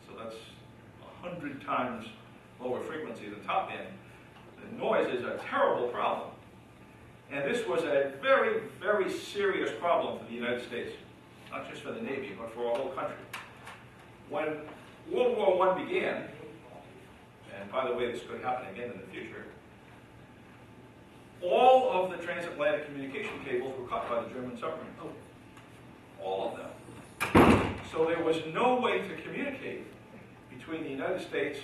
So that's 100 times lower frequency than top end. The noise is a terrible problem. And this was a very, very serious problem for the United States, not just for the Navy, but for our whole country. When World War I began, and by the way, this could happen again in the future, all of the transatlantic communication cables were cut by the German submarine. All of them. So there was no way to communicate between the United States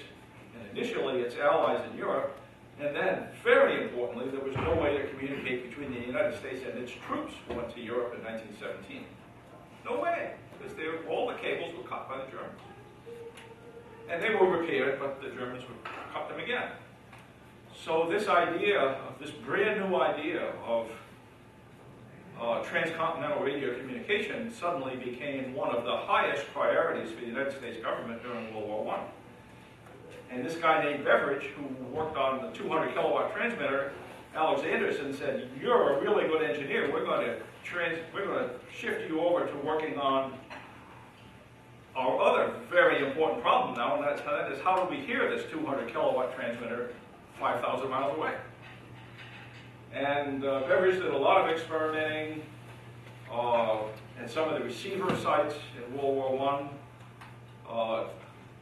and initially its allies in Europe, and then, very importantly, there was no way to communicate between the United States and its troops who went to Europe in 1917. No way, because all the cables were cut by the Germans. And they were repaired, but the Germans would cut them again. So this idea, of this brand new idea of transcontinental radio communication suddenly became one of the highest priorities for the United States government during World War I. And this guy named Beverage, who worked on the 200 kilowatt transmitter, Alex Anderson, said, "You're a really good engineer. We're going to shift you over to working on our other very important problem now, and that is how do we hear this 200 kilowatt transmitter 5,000 miles away?" And Beverage did a lot of experimenting at some of the receiver sites in World War I.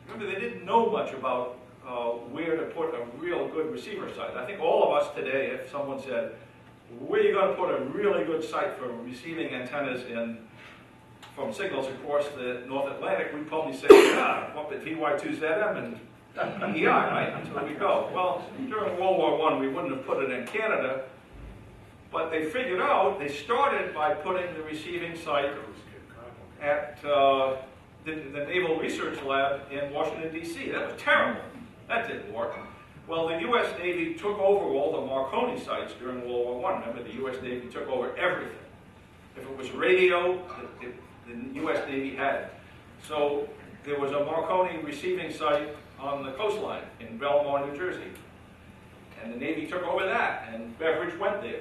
Remember, they didn't know much about where to put a real good receiver site. I think all of us today, if someone said, "Where are you going to put a really good site for receiving antennas from signals across the North Atlantic," we'd probably say, up at VY2ZM and EI, right? That's where we go. Well, during World War I, we wouldn't have put it in Canada, but they figured out, they started by putting the receiving site at the Naval Research Lab in Washington, D.C. That was terrible. That didn't work. Well, the U.S. Navy took over all the Marconi sites during World War I. Remember, the U.S. Navy took over everything. If it was radio, the U.S. Navy had it. So there was a Marconi receiving site on the coastline in Belmar, New Jersey. And the Navy took over that, and Beverage went there.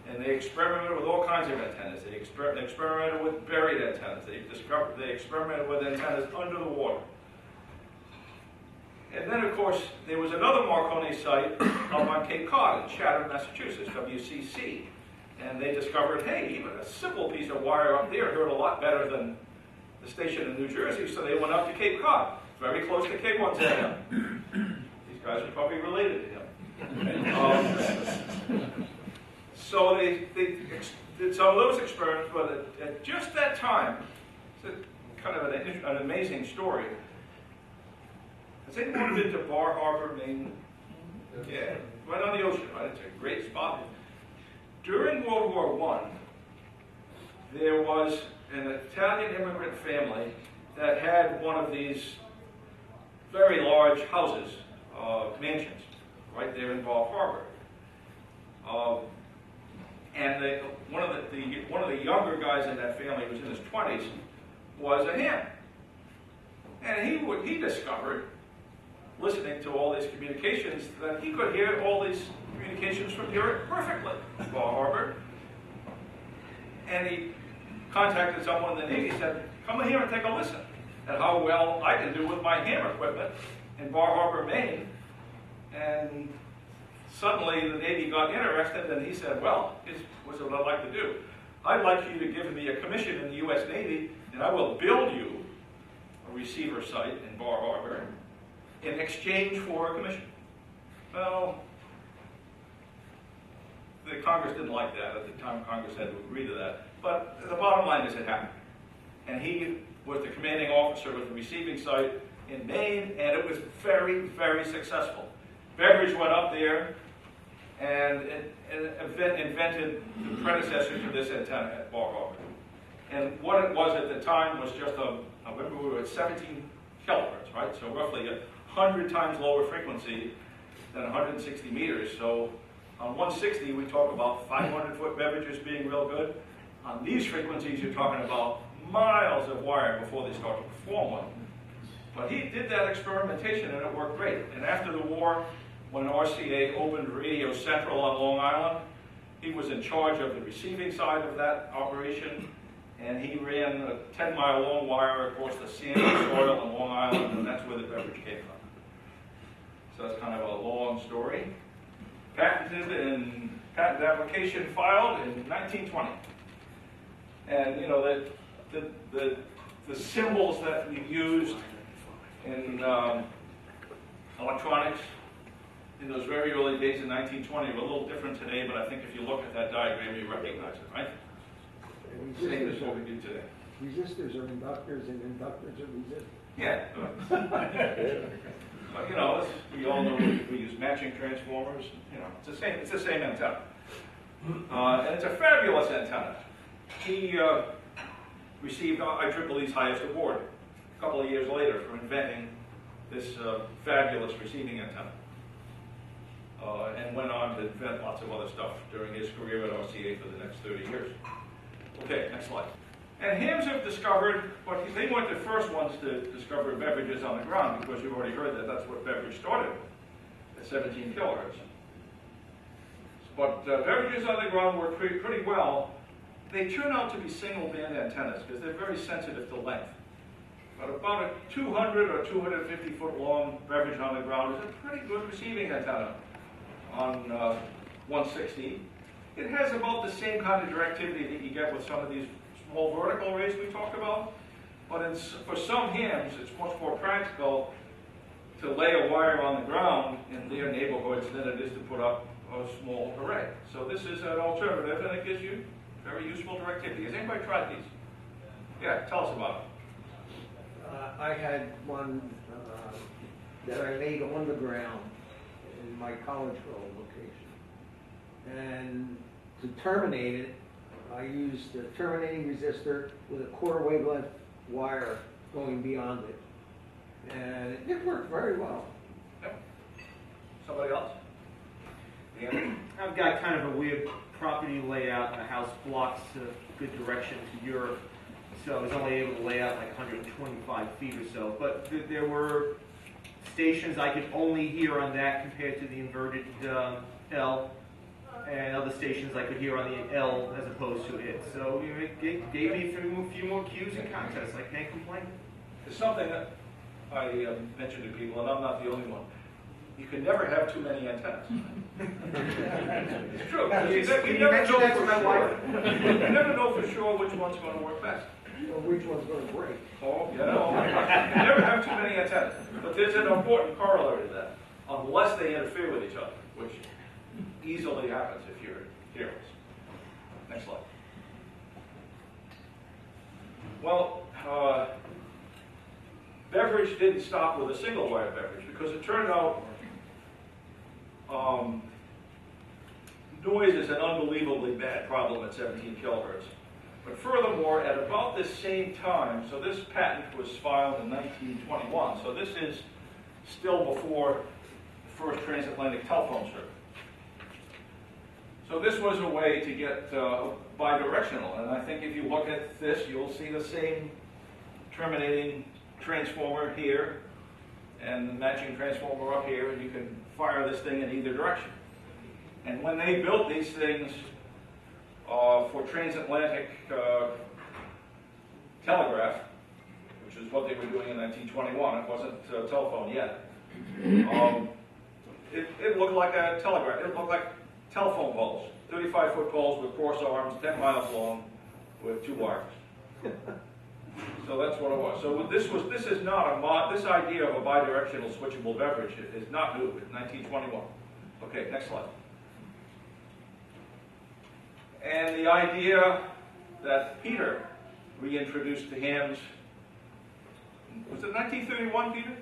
And they experimented with all kinds of antennas. They experimented with buried antennas. They experimented with antennas under the water. And then, of course, there was another Marconi site up on Cape Cod in Chatham, Massachusetts, WCC. And they discovered, hey, even a simple piece of wire up there heard a lot better than the station in New Jersey, so they went up to Cape Cod, very close to K1ZM. These guys are probably related to him. So they did some of those experiments, but at just that time, it's kind of an amazing story. Has anyone been to Bar Harbor, Maine? Yeah, right on the ocean, right? It's a great spot. During World War I, there was an Italian immigrant family that had one of these very large houses, mansions, right there in Bar Harbor. And one of the younger guys in that family, who was in his 20s, was a ham. And he discovered, listening to all these communications, that he could hear all these communications from Europe perfectly, Bar Harbor. And he contacted someone in the Navy and said, "Come here and take a listen at how well I can do with my ham equipment in Bar Harbor, Maine." And suddenly the Navy got interested, and he said, "Well, here's what I'd like to do. I'd like you to give me a commission in the U.S. Navy, and I will build you a receiver site in Bar Harbor in exchange for a commission." Well, the Congress didn't like that. At the time, Congress had to agree to that. But the bottom line is it happened. And he was the commanding officer of the receiving site in Maine, and it was very, very successful. Beverage went up there and invented the predecessor to this antenna at Bar Harbor. And what it was at the time was just I remember we were at 17 kilohertz, right? So roughly 100 times lower frequency than 160 meters. So on 160, we talk about 500-foot beverages being real good. On these frequencies, you're talking about miles of wire before they start to perform one. But he did that experimentation, and it worked great. And after the war, when RCA opened Radio Central on Long Island, he was in charge of the receiving side of that operation, and he ran a 10-mile long wire across the sandy soil on Long Island, and that's where the beverage came from. So that's kind of a long story. Patented and patent application filed in 1920. And you know the symbols that we used in a electronics in those very early days in 1920 were a little different today, but I think if you look at that diagram, you recognize it, right? Same as what we do today. Resistors are inductors and inductors are resistors. Yeah. But, you know, we all know we use matching transformers. You know, it's the same antenna. And it's a fabulous antenna. He received IEEE's highest award a couple of years later for inventing this fabulous receiving antenna. And went on to invent lots of other stuff during his career at RCA for the next 30 years. Okay, next slide. And hams have discovered, they weren't the first ones to discover beverages on the ground, because you've already heard that that's what Beverage started with, at 17 kilohertz. But beverages on the ground work pretty well. They turn out to be single band antennas because they're very sensitive to length. But about a 200 or 250 foot long beverage on the ground is a pretty good receiving antenna on 160. It has about the same kind of directivity that you get with some of these small vertical arrays we talked about, but for some hams, it's much more practical to lay a wire on the ground in their neighborhoods than it is to put up a small array. So this is an alternative, and it gives you very useful directivity. Has anybody tried these? Yeah, tell us about it. I had one that I made on the ground in my college road location. And to terminate it, I used a terminating resistor with a quarter wavelength wire going beyond it. And it worked very well. Yep. Somebody else? Yeah. I've got kind of a weird property layout. My house blocks a good direction to Europe, so I was only able to lay out like 125 feet or so. But there were stations I could only hear on that compared to the inverted L, and other stations I could hear on the L as opposed to it. So it gave me a few more cues and contests. I can't complain. There's something that I mentioned to people, and I'm not the only one. You can never have too many antennas. It's true. You never know for sure. You never know for sure which one's going to work best. Or which one's going to break. Oh, yeah. You can never have too many antennas. But there's an important corollary to that, unless they interfere with each other, which easily happens if you're careless. Next slide. Well, Beverage didn't stop with a single wire beverage because it turned out noise is an unbelievably bad problem at 17 kilohertz. But furthermore, at about this same time, so this patent was filed in 1921, so this is still before the first transatlantic telephone circuit. So this was a way to get bidirectional, and I think if you look at this, you'll see the same terminating transformer here and the matching transformer up here, and you can fire this thing in either direction. And when they built these things for transatlantic telegraph, which is what they were doing in 1921, it wasn't telephone yet, it looked like a telegraph. It looked like telephone poles, 35-foot poles with coarse arms, 10 miles long, with 2 wires. So that's what it was. So this is not this idea of a bidirectional switchable beverage is not new. It's 1921. Okay, next slide. And the idea that Peter reintroduced to hams, was it 1931, Peter?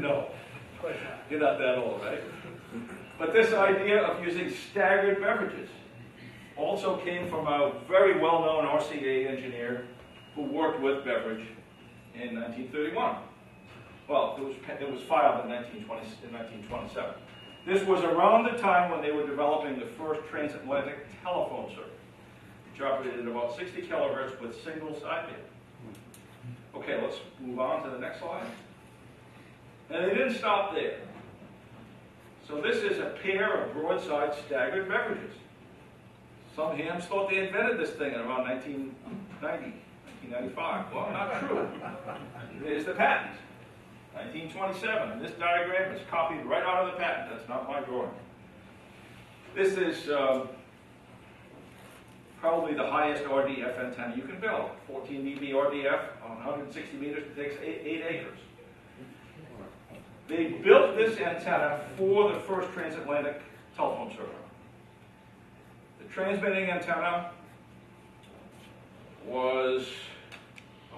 No, you're not that old, right? But this idea of using staggered beverages also came from a very well-known RCA engineer who worked with Beverage in 1931. Well, it was filed in 1927. This was around the time when they were developing the first transatlantic telephone circuit, which operated at about 60 kilohertz with single sideband. Okay, let's move on to the next slide. And they didn't stop there. So this is a pair of broadside staggered beverages. Some hams thought they invented this thing in around 1990, 1995. Well, not true. Here's the patent, 1927. And this diagram is copied right out of the patent. That's not my drawing. This is probably the highest RDF antenna you can build. 14 dB RDF on 160 meters, it takes 8 acres. They built this antenna for the first transatlantic telephone server. The transmitting antenna was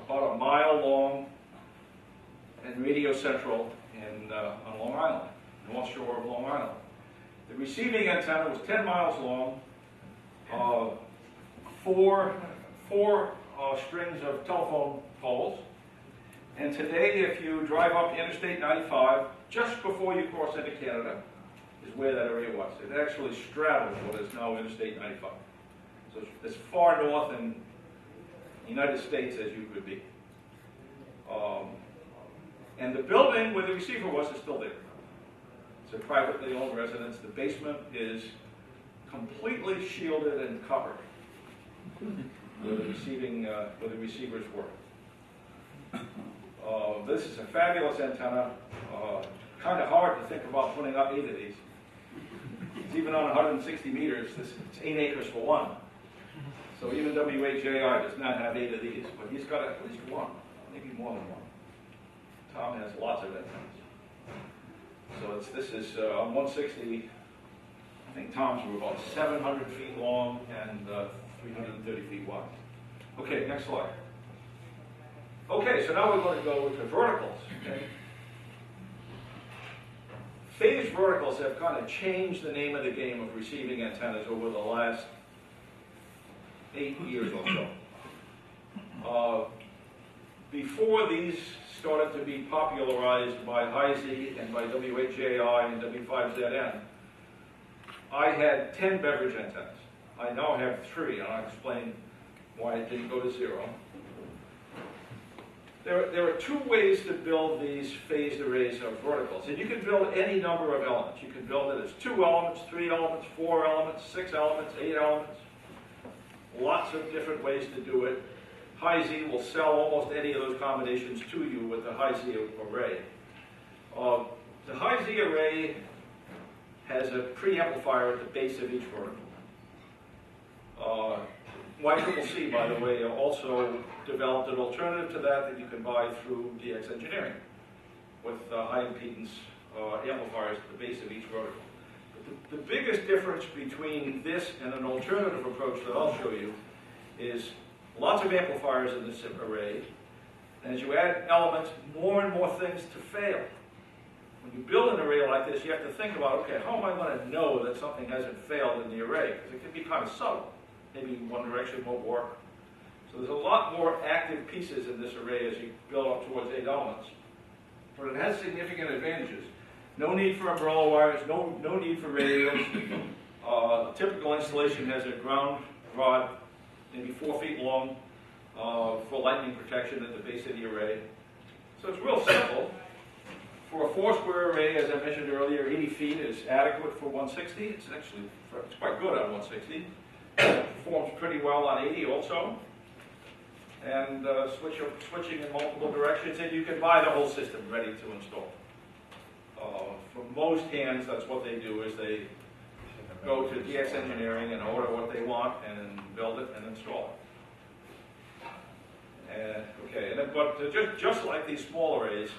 about a mile long and radio central on Long Island, North Shore of Long Island. The receiving antenna was 10 miles long, four strings of telephone poles. And today, if you drive up Interstate 95, just before you cross into Canada, is where that area was. It actually straddles what is now Interstate 95. So it's as far north in the United States as you could be. And the building where the receiver was is still there. It's a privately owned residence. The basement is completely shielded and covered where the receivers were. This is a fabulous antenna. Kind of hard to think about putting up 8 of these. It's even on 160 meters. It's 8 acres for one. So even WHAI does not have 8 of these, but he's got at least one, maybe more than one. Tom has lots of antennas. So this is on 160. I think Tom's were about 700 feet long and 330 feet wide. Okay, next slide. Okay, so now we're going to go to verticals. Okay? Phased verticals have kind of changed the name of the game of receiving antennas over the last 8 years or so. Before these started to be popularized by High-Z and by WHAI and W5ZN, I had 10 Beverage antennas. I now have 3, and I'll explain why it didn't go to 0. There are 2 ways to build these phased arrays of verticals, and you can build any number of elements. You can build it as 2 elements, 3 elements, 4 elements, 6 elements, 8 elements. Lots of different ways to do it. High-Z will sell almost any of those combinations to you with the High-Z array. The High-Z array has a preamplifier at the base of each vertical. YCCC, by the way, also developed an alternative to that you can buy through DX Engineering with high impedance amplifiers at the base of each vertical. But the biggest difference between this and an alternative approach that I'll show you is lots of amplifiers in this array. And as you add elements, more and more things to fail. When you build an array like this, you have to think about, okay, how am I going to know that something hasn't failed in the array? Because it can be kind of subtle. Maybe one direction won't work. So there's a lot more active pieces in this array as you build up towards 8 elements. But it has significant advantages. No need for umbrella wires, no need for radios. A typical installation has a ground rod, maybe 4 feet long, for lightning protection at the base of the array. So it's real simple. For a 4-square array, as I mentioned earlier, 80 feet is adequate for 160. It's quite good on 160. It performs pretty well on 80 also. And switching in multiple directions, and you can buy the whole system ready to install. For most hands, that's what they do, is they go to DX Engineering and order what they want and build it and install it. But just like these small arrays,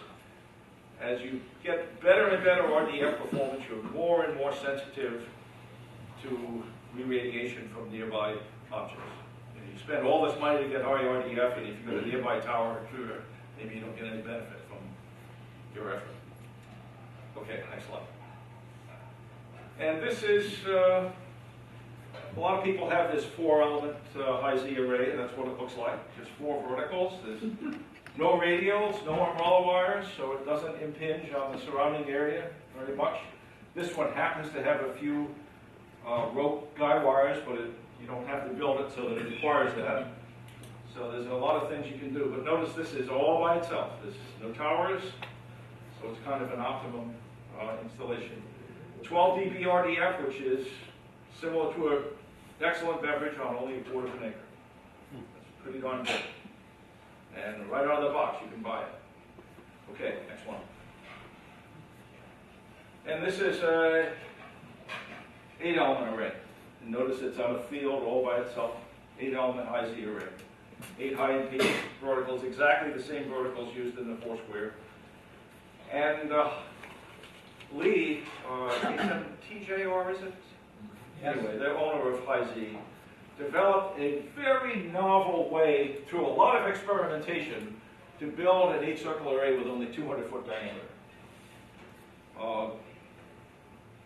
as you get better and better RDF performance, you're more and more sensitive to re-radiation from nearby objects. You spend all this money to get high RDF, and if you've got a nearby tower or intruder, maybe you don't get any benefit from your effort. Okay, next slide. And this is, a lot of people have this 4-element High-Z array, and that's what it looks like. Just 4 verticals. There's no radials, no umbrella wires, so it doesn't impinge on the surrounding area very much. This one happens to have a few rope guy wires, but you don't have to build it so that it requires that. So there's a lot of things you can do. But notice this is all by itself. There's no towers, so it's kind of an optimum installation. 12 dB RDF, which is similar to an excellent Beverage on only 1/4 of an acre. That's pretty darn good. And right out of the box, you can buy it. Okay, next one. And this is a 8-element array. And notice it's on a field all by itself. 8-element high Z array. 8 high impedance verticals, exactly the same verticals used in the 4-square. And Lee, TJR, is it? Yes. Anyway, the owner of High Z, developed a very novel way, through a lot of experimentation, to build an 8-circle array with only 200-foot diameter.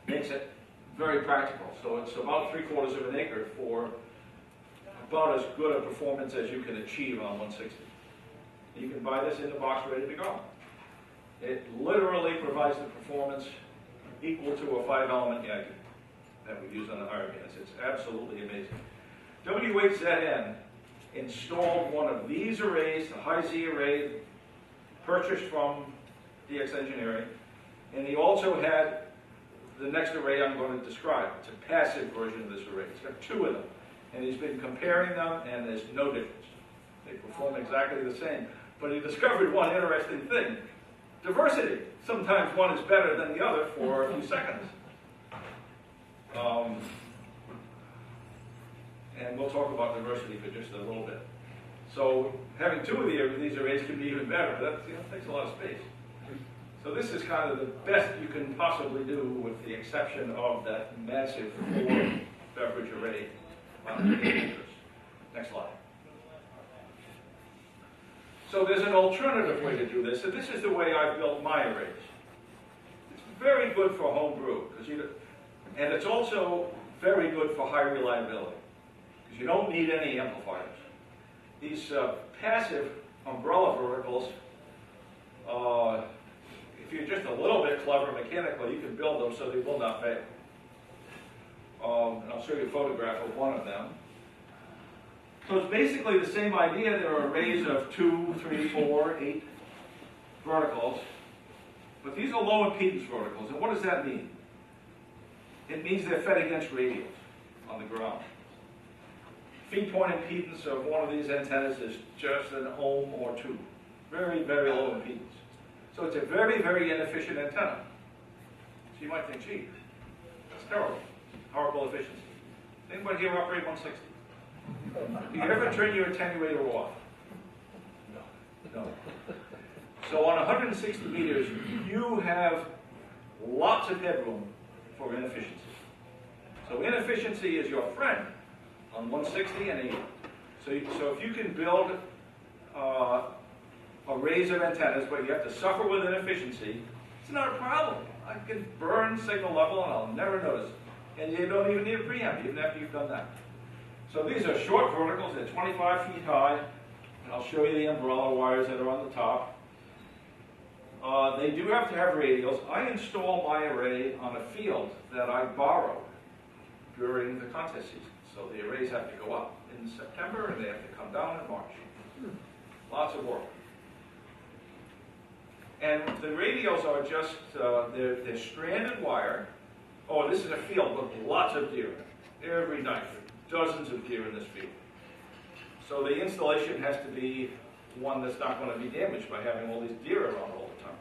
Makes it very practical. So it's about 3/4 of an acre for about as good a performance as you can achieve on 160. You can buy this in the box ready to go. It literally provides the performance equal to a 5-element Yankee that we use on the higher units. It's absolutely amazing. WHZN installed one of these arrays, the High Z array, purchased from DX Engineering, and he also had the next array I'm going to describe. It's a passive version of this array. It's got 2 of them, and he's been comparing them, and there's no difference. They perform exactly the same. But he discovered one interesting thing. Diversity. Sometimes one is better than the other for a few seconds. And we'll talk about diversity for just a little bit. So having 2 of these arrays can be even better, but that takes a lot of space. So this is kind of the best you can possibly do, with the exception of that massive 4 beverage array on 8 acres. Next slide. So there's an alternative way to do this, and this is the way I've built my arrays. It's very good for home brew, and it's also very good for high reliability, because you don't need any amplifiers. These passive umbrella verticals, if you're just a little bit clever mechanically, you can build them so they will not fail. And I'll show you a photograph of one of them. So it's basically the same idea. There are arrays of 2, 3, 4, 8 verticals, but these are low impedance verticals. And what does that mean? It means they're fed against radials on the ground. Feed point impedance of one of these antennas is just an ohm or 2. Very, very low impedance. So it's a very, very inefficient antenna. So you might think, gee, that's terrible. Horrible efficiency. Does anybody here operate 160? Do you ever turn your attenuator off? No. So on 160 meters, you have lots of headroom for inefficiency. So inefficiency is your friend on 160 and 80. So if you can build arrays of antennas, but you have to suffer with inefficiency, it's not a problem. I can burn signal level and I'll never notice it. And you don't even need a preamp, even after you've done that. So these are short verticals, they're 25 feet high, and I'll show you the umbrella wires that are on the top. They do have to have radials. I install my array on a field that I borrowed during the contest season. So the arrays have to go up in September and they have to come down in March. Lots of work. And the radials are just, they're stranded wire. Oh, this is a field with lots of deer. Every night, dozens of deer in this field. So the installation has to be one that's not going to be damaged by having all these deer around all the time.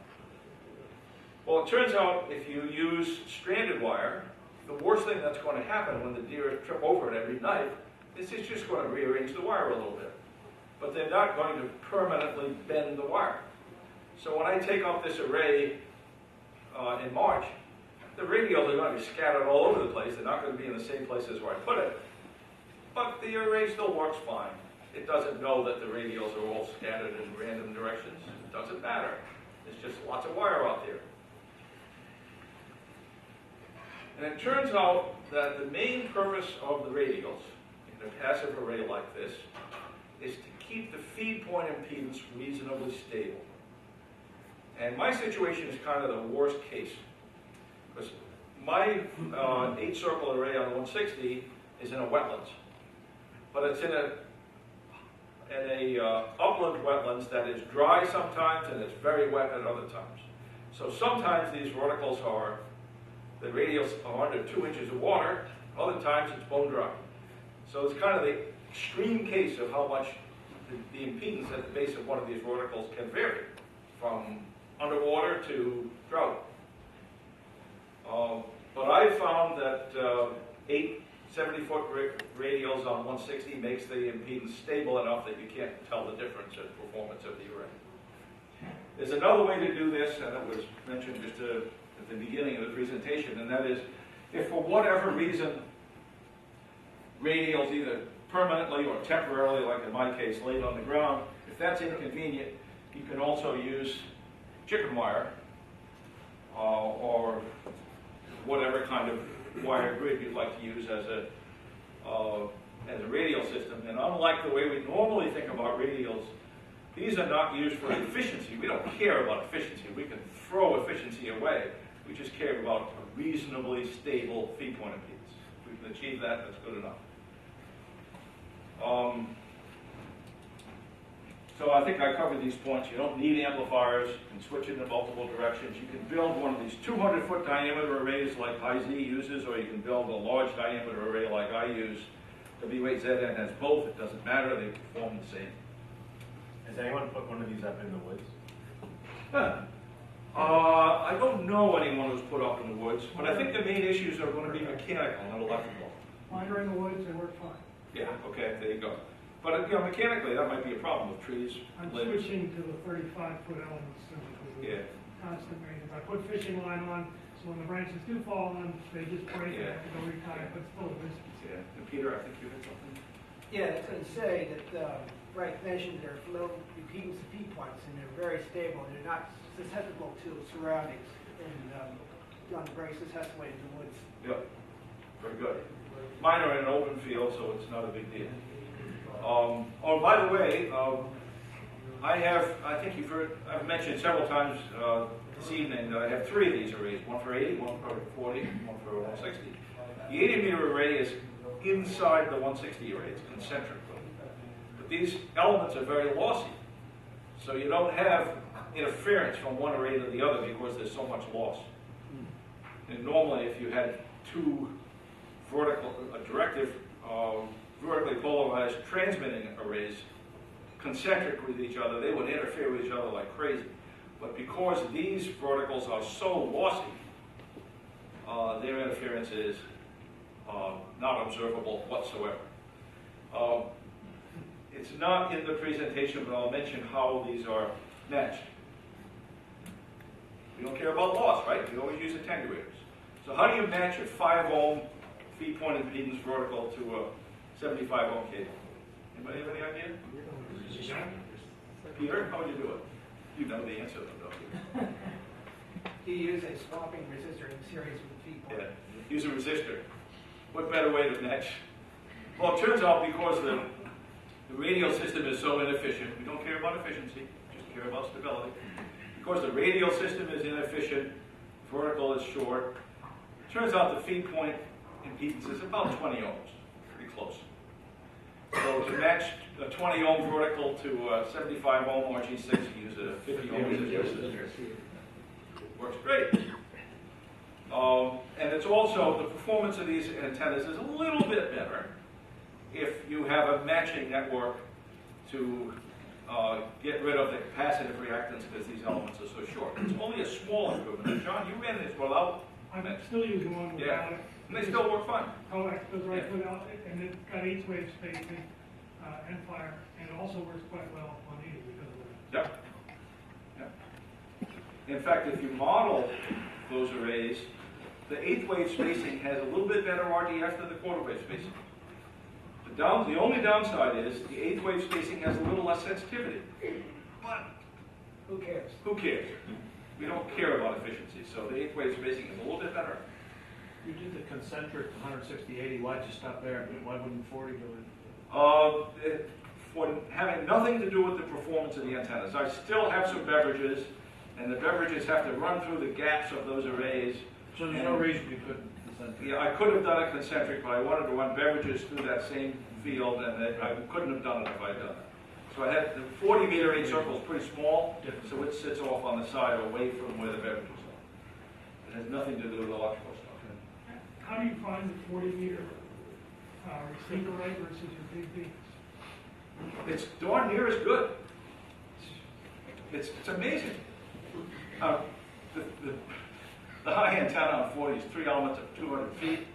Well, it turns out if you use stranded wire, the worst thing that's going to happen when the deer trip over it every night is it's just going to rearrange the wire a little bit. But they're not going to permanently bend the wire. So when I take off this array in March, the radials are going to be scattered all over the place. They're not going to be in the same places where I put it. But the array still works fine. It doesn't know that the radials are all scattered in random directions. It doesn't matter. There's just lots of wire out there. And it turns out that the main purpose of the radials in a passive array like this is to keep the feed point impedance reasonably stable. And my situation is kind of the worst case, because my 8-circle array on 160 is in a wetlands, but it's in a upland wetlands that is dry sometimes and it's very wet at other times. So sometimes these verticals are, the radials are under 2 inches of water, other times it's bone dry. So it's kind of the extreme case of how much the impedance at the base of one of these verticals can vary, from underwater to drought. But I found that 8 70-foot radials on 160 makes the impedance stable enough that you can't tell the difference in performance of the array. There's another way to do this, and it was mentioned just at the beginning of the presentation, and that is, if for whatever reason radials either permanently or temporarily, like in my case, laid on the ground, if that's inconvenient, you can also use chicken wire or whatever kind of wire grid you'd like to use as a radial system. And unlike the way we normally think about radials, these are not used for efficiency. We don't care about efficiency. We can throw efficiency away. We just care about a reasonably stable feed point impedance. If we can achieve that, that's good enough. So I think I covered these points. You don't need amplifiers. You can switch into multiple directions. You can build one of these 200-foot diameter arrays like IZ uses, or you can build a large diameter array like I use. W8ZN has both. It doesn't matter. They perform the same. Has anyone put one of these up in the woods? I don't know anyone who's put up in the woods, but I think the main issues are going to be mechanical, not electrical. Mine are in the woods, they work fine. Yeah, okay, there you go. But mechanically, that might be a problem with trees. I'm limbs. switching to the 35-foot elements simply because of Yeah. the constant rain. If I put fishing line on, so when the branches do fall on, they just break and I have to go retie, but still a business. Yeah, and Peter, I think you had something? Yeah, I was going to say that Frank mentioned there are low impedance feed points and they're very stable. They're not susceptible to surroundings. And on the very susceptible in the woods. Yep, very good. Mine are in an open field, so it's not a big deal. Oh, by the way, I think you've heard, I've mentioned several times this evening that I have 3 of these arrays, one for 80, one for 40, one for 160. The 80-meter array is inside the 160 array, it's concentric. But these elements are very lossy, so you don't have interference from one array to the other because there's so much loss. And normally, if you had 2 vertically polarized transmitting arrays concentric with each other, they would interfere with each other like crazy. But because these verticals are so lossy, their interference is not observable whatsoever. It's not in the presentation, but I'll mention how these are matched. We don't care about loss, right? We always use attenuators. So how do you match a 5 ohm feed point impedance vertical to a 75 ohm cable? Anybody have any idea? Peter, how would you do it? You know the answer though, don't you? You use a swapping resistor in series with the feed point. Yeah, use a resistor. What better way to match? Well, it turns out because the radial system is so inefficient, we don't care about efficiency, just care about stability. Because the radial system is inefficient, vertical is short, it turns out the feed point impedance is about 20 ohms, pretty close. So to match a 20 ohm vertical to a 75 ohm RG6, you use a 50 ohm resistor. Works great. And it's also, the performance of these antennas is a little bit better if you have a matching network to get rid of the capacitive reactance because these elements are so short. It's only a small improvement. John, you ran this without. I'm still using one without it. And they still work fine. Coax goes right without it, and it's got H-wave spacing and fire, and it also works quite well on 80 because of that. Yep. Yep. In fact, if you model those arrays, the 8th wave spacing has a little bit better RDF than the 1/4 wave spacing. The only downside is the 8th wave spacing has a little less sensitivity. But who cares? Who cares? We don't care about efficiency, so the 8th wave spacing is a little bit better. You did the concentric 160-80, why'd you stop there? Why wouldn't 40 do it? For having nothing to do with the performance of the antennas. I still have some beverages, and the beverages have to run through the gaps of those arrays. So there's no reason you couldn't concentric? Yeah, I could have done it concentric, but I wanted to run beverages through that same field, and I couldn't have done it if I had done it. So I had the 40-meter range circle is pretty small, so it sits off on the side away from where the beverages are. It has nothing to do with electrical stuff. How do you find the 40-meter receiver rate versus your big beams? It's darn near as good. It's amazing. The high antenna on 40 is 3 elements of 200 feet.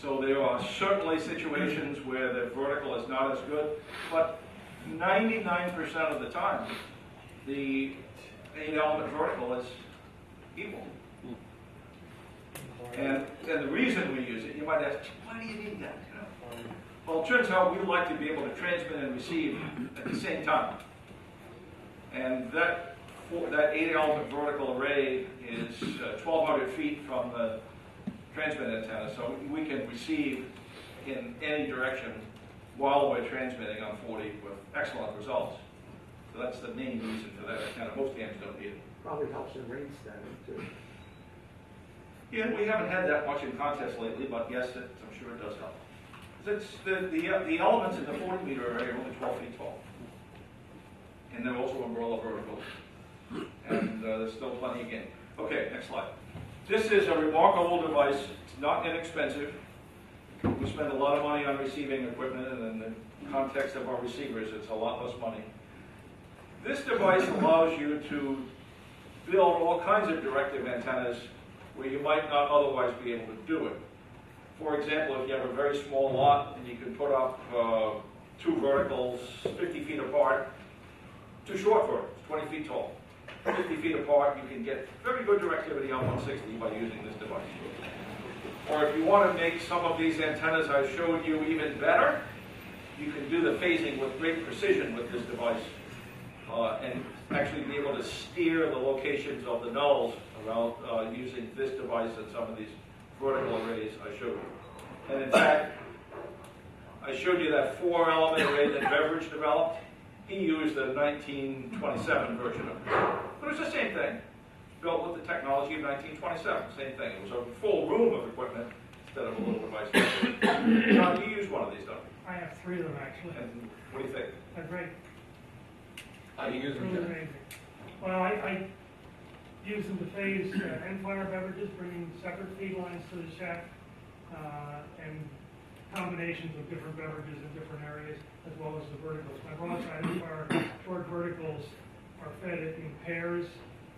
So there are certainly situations where the vertical is not as good, but 99% of the time, the 8-element vertical is equal. And the reason we use it, you might ask, why do you need that? You know? Well, it turns out we like to be able to transmit and receive at the same time. And that 8-element vertical array is 1,200 feet from the transmit antenna, so we can receive in any direction while we're transmitting on 40 with excellent results. So that's the main reason for that antenna. Most games don't need it. Probably helps in rain stemming too. Yeah, we haven't had that much in contests lately, but yes, I'm sure it does help. It's the elements in the 40-meter array are only 12 feet tall. And they're also umbrella verticals. And there's still plenty of gain. Okay, next slide. This is a remarkable device. It's not inexpensive. We spend a lot of money on receiving equipment, and in the context of our receivers, it's a lot less money. This device allows you to build all kinds of directive antennas where you might not otherwise be able to do it. For example, if you have a very small lot and you can put up 2 verticals 50 feet apart, 2 short verticals, 20 feet tall, 50 feet apart, you can get very good directivity on 160 by using this device. Or if you want to make some of these antennas I showed you even better, you can do the phasing with great precision with this device and actually be able to steer the locations of the nulls around using this device and some of these vertical arrays I showed you. And in fact, I showed you that 4-element array that Beverage developed. He used the 1927 version of it. But it was the same thing, built with the technology of 1927, same thing. It was a full room of equipment instead of a little device. John, you used one of these, don't you? I have 3 of them actually. And what do you think? They're great. How do you use them, Really John? amazing. Well, I use them to phase end fire beverages, bringing separate feed lines to the shack, and combinations of different beverages in different areas, as well as the verticals. My broadside end fire short verticals are fed in pairs,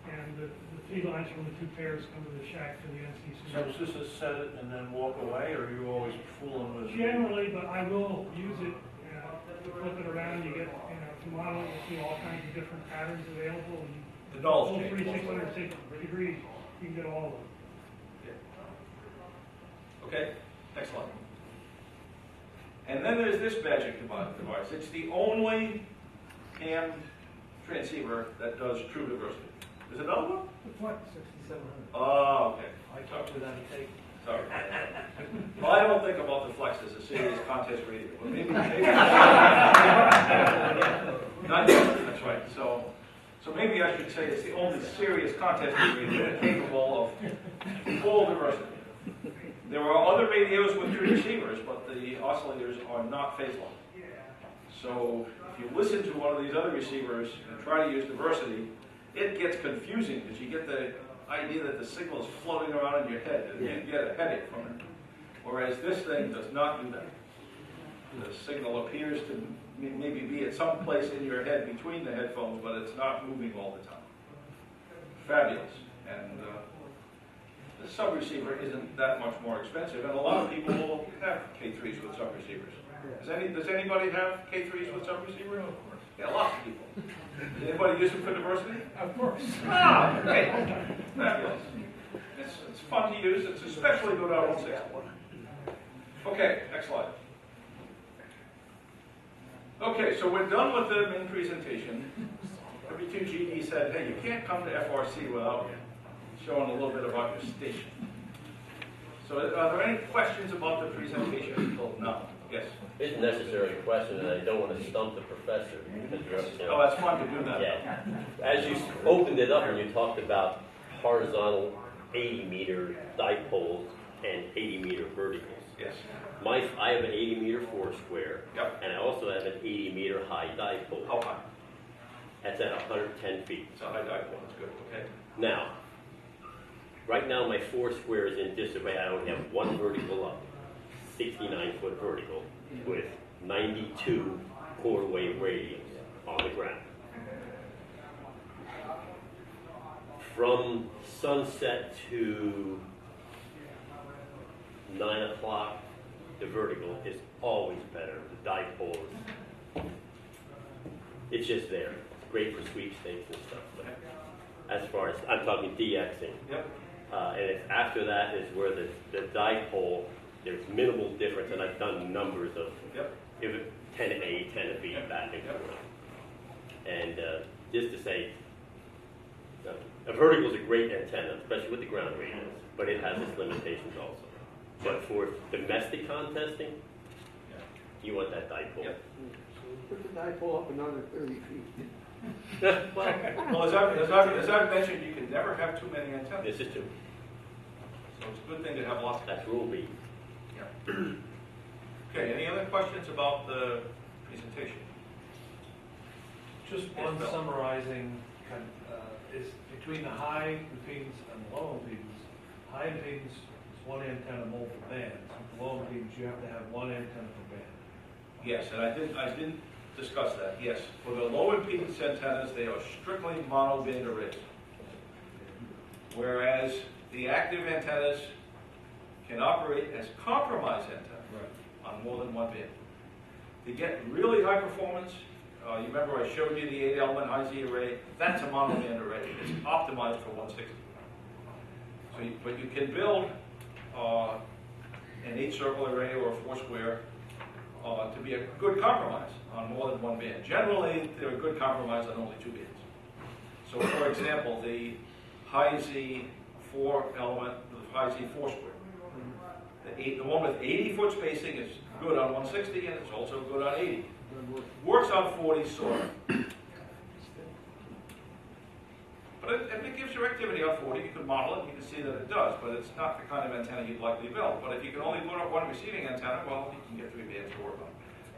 and the feed lines from the 2 pairs come to the shack for the NCC. So is this a set it and then walk away, or are you always fooling with it? Generally, but I will use it, flip it around, you get, if you model it, you see all kinds of different patterns available. And The nulls all change. 3,600 degrees, you can get all of them. Okay, next slide. And then there's this magic device. It's the only hand transceiver that does true diversity. There's another one? The Flex 6700. Oh, okay. I talked to them tape. Sorry. Well, I don't think about the Flex as a serious contest radio. But maybe. Not yet, that's right. So maybe I should say it's the only serious contest radio capable of full diversity. There are other radios with true receivers, but the oscillators are not phase locked. So if you listen to one of these other receivers and try to use diversity, it gets confusing because you get the idea that the signal is floating around in your head and you get a headache from it. Whereas this thing does not do that. The signal appears to maybe be at some place in your head between the headphones, but it's not moving all the time. Fabulous. And the sub-receiver isn't that much more expensive, and a lot of people have K3s with sub-receivers. Does anybody have K3s with sub-receivers? Of course. Yeah, lots of people. Does anybody use them for diversity? Of course. Ah, great. Fabulous. It's fun to use. It's especially good on 160. Okay, next slide. Okay, so we're done with the main presentation. W2GD said, hey, you can't come to FRC without showing a little bit about your station. So are there any questions about the presentation? No. Yes? It's a necessary question, and I don't want to stump the professor. Because you're, Oh, that's fun to do that. Yeah. As you opened it up and you talked about horizontal 80-meter dipoles and 80-meter verticals. Yes. I have an 80-meter four-square, Yep. and I also have an 80-meter high dipole. How high? That's at 110 feet. It's a high dipole. That's good. Okay. Now, right now my four-square is in disarray. I only have one vertical up, 69-foot vertical, with 92 quarter wave radials on the ground. From sunset to 9 o'clock the vertical is always better. The dipole is, it's just there. It's great for sweepstakes and stuff. But as far as, I'm talking DXing. Yep. And it's after that is where the dipole, there's minimal difference, and I've done numbers of Yep. if it 10 to 8, 10 to B back and forth. And just to say, a vertical is a great antenna, especially with the ground radius, but it has its limitations also. But for domestic contesting, you want that dipole. Yep. Put the dipole up another 30 feet. Well, as I've mentioned, you can never have too many antennas. This is true. So it's a good thing to have lots of. That's rule B. Yeah. Okay, any other questions about the presentation? Just Yes, one Bill. summarizing, is between the high impedance and low impedance. High impedance is one antenna multiple bands. With low impedance, you have to have one antenna per band. Yes, and I didn't discuss that. Yes, for the low impedance antennas, they are strictly monoband arrays. Whereas the active antennas can operate as compromise antennas on more than one band. To get really high performance, you remember I showed you the 8-element high Z array? That's a monoband array. It's optimized for 160. So, but you can build an 8-circle array or a 4-square to be a good compromise on more than one band. Generally, they're a good compromise on only 2 bands. So, for example, the high Z 4-element, the high Z 4-square. The one with 80-foot spacing is good on 160, and it's also good on 80. Works on 40, sort of. But if it gives you activity on 40, you can model it, and you can see that it does, but it's not the kind of antenna you'd likely build. But if you can only put up one receiving antenna, well, you can get 3 bands to work on.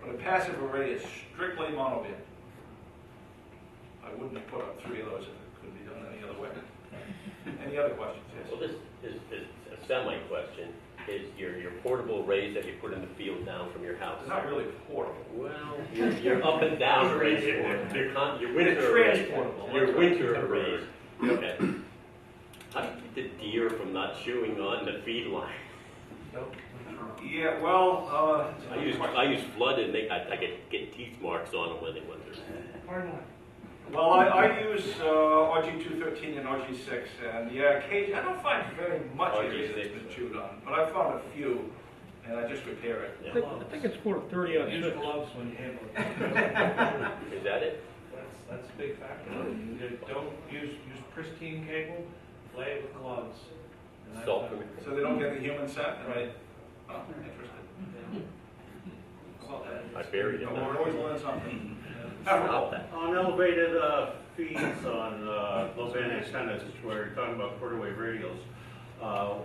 But a passive array is strictly monoband. I wouldn't have put up 3 of those if it could be done any other way. Any other questions? Yes. Well, this is a semi-question. Is your portable arrays that you put in the field down from your house? It's not really portable. Well, your up and down arrays, your winter arrays. Transportable. Your winter arrays. Okay. How do you keep the deer from not chewing on the feed line? Nope. Yeah, well, I use flood and I get teeth marks on them when they went through. Pardon? well, I use RG213 and RG6, and yeah, occasionally, I don't find very much area that's been chewed on, but I found a few, and I just repair it. Yeah. I think it's for 30 on Use gloves when you handle it. Is that it? That's a big factor. You don't use pristine cable, lay it with gloves. And that's Salt. So they don't get the human scent, right? Oh, interesting. Well, I buried it. we're always learn something. Not that. On elevated feeds on low band antennas, where you're talking about quarter-wave radials,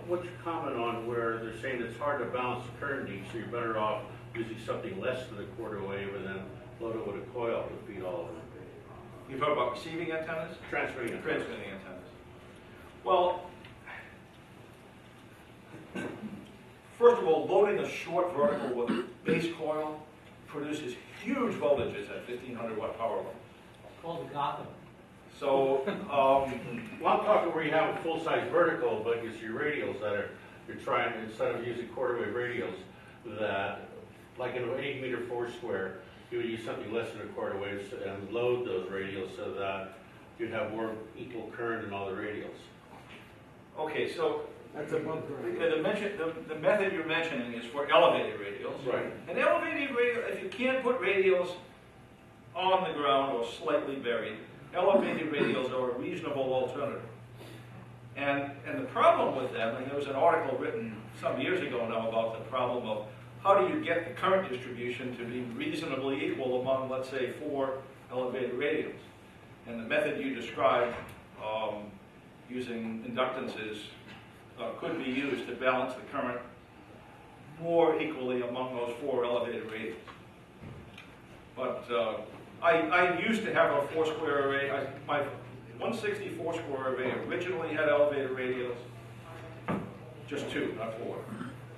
what's your comment on where they're saying it's hard to balance the current needs, so you're better off using something less than a quarter wave and then load it with a coil to feed all of them? You talk about receiving antennas? Transmitting antennas. Transmitting antennas. Well, first of all, loading a short vertical with a base coil produces huge voltages at 1500 watt power level. Called the Gotham. So, Well, I'm talking where you have a full-size vertical, but it's your radials that are, you're trying, instead of using quarter-wave radials, that, like in an 8-meter 4-square, you would use something less than a quarter wave and load those radials so that you'd have more equal current in all the radials. okay, so That's a bump the method you're mentioning is for elevated radials. Right. An elevated radial, if you can't put radials on the ground or slightly buried, elevated radials are a reasonable alternative. And the problem with them, and there was an article written some years ago now about the problem of how do you get the current distribution to be reasonably equal among, let's say, 4 elevated radials. And the method you described, using inductances, could be used to balance the current more equally among those 4 elevated radials. But I used to have a 4-square array. My 160 4-square array originally had elevated radials, just 2, not 4.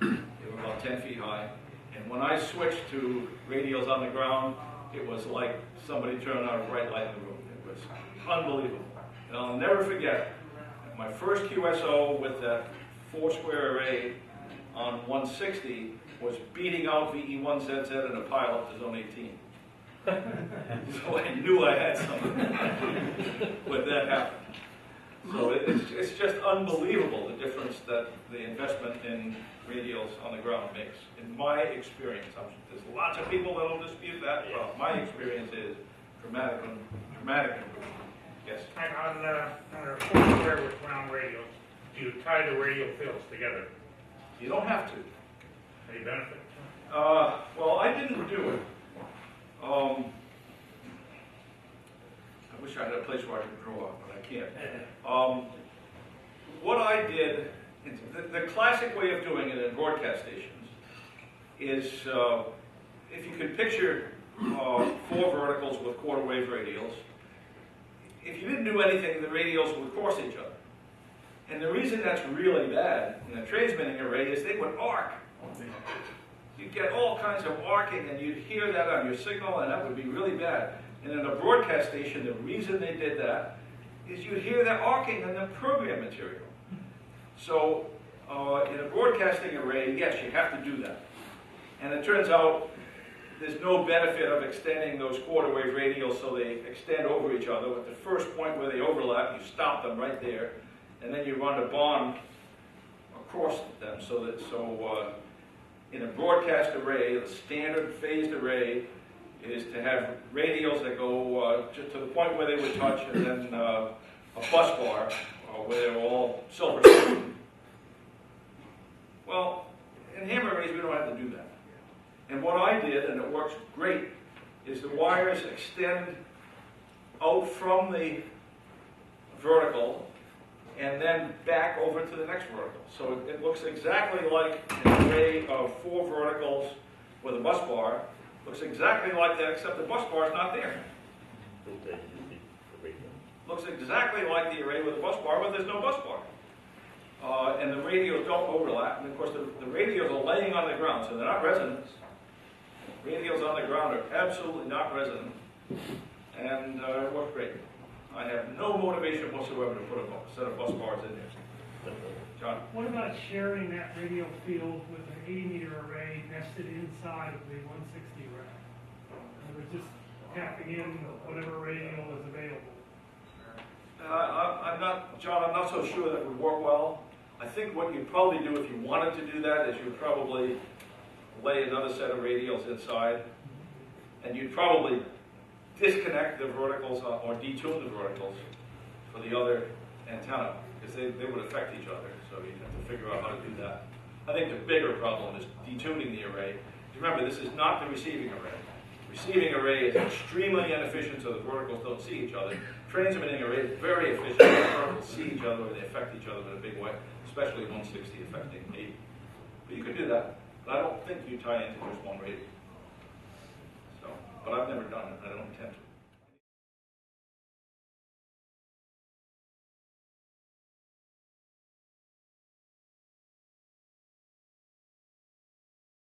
They were about 10 feet high. And when I switched to radials on the ground, it was like somebody turned on a bright light in the room. It was unbelievable. And I'll never forget my first QSO with that 4-square array on 160 was beating out VE1ZZ in a pile up to zone 18. So I knew I had something when that happened. So it's just unbelievable the difference that the investment in radials on the ground makes. In my experience, there's lots of people that will dispute that. Well, my experience is dramatic improvement. Yes. And on a four-square with round radials, do you tie the radial fields together? You don't have to. Any benefit? Well, I didn't do it. I wish I had a place where I could grow up, but I can't. What I did, the classic way of doing it in broadcast stations is, if you could picture 4 verticals with quarter wave radials, if you didn't do anything, the radials would cross each other. And the reason that's really bad in a transmitting array is they would arc. You'd get all kinds of arcing, and you'd hear that on your signal, and that would be really bad. And in a broadcast station, the reason they did that is you'd hear that arcing in the program material. So in a broadcasting array, yes, you have to do that. And it turns out there's no benefit of extending those quarter wave radials so they extend over each other. At the first point where they overlap, you stop them right there, and then you run a bond across them so in a broadcast array, the standard phased array is to have radials that go to the point where they would touch, and then a bus bar where they're all silver. Well, in ham arrays, we don't have to do that. And what I did, and it works great, is the wires extend out from the vertical and then back over to the next vertical. So it looks exactly like an array of 4 verticals with a bus bar. Looks exactly like that, except the bus bar is not there. Looks exactly like the array with the bus bar, but there's no bus bar. And the radios don't overlap. And of course, the radios are laying on the ground, so they're not resonant. Radials on the ground are absolutely not resonant. And it works great. I have no motivation whatsoever to put a set of bus bars in there. John? What about sharing that radial field with an 80-meter array nested inside of the 160 rack? Or just tapping in whatever radial is available? I'm not so sure that would work well. I think what you'd probably do if you wanted to do that is you'd probably lay another set of radials inside, and you'd probably disconnect the verticals or detune the verticals for the other antenna, because they would affect each other, so you'd have to figure out how to do that. I think the bigger problem is detuning the array. Remember, this is not the receiving array. Receiving array is extremely inefficient, so the verticals don't see each other. Transmitting array is very efficient, so the verticals see each other, and they affect each other in a big way, especially 160 affecting 80. But you could do that, but I don't think you tie into just one radial. So, but I've never done it, I don't intend to.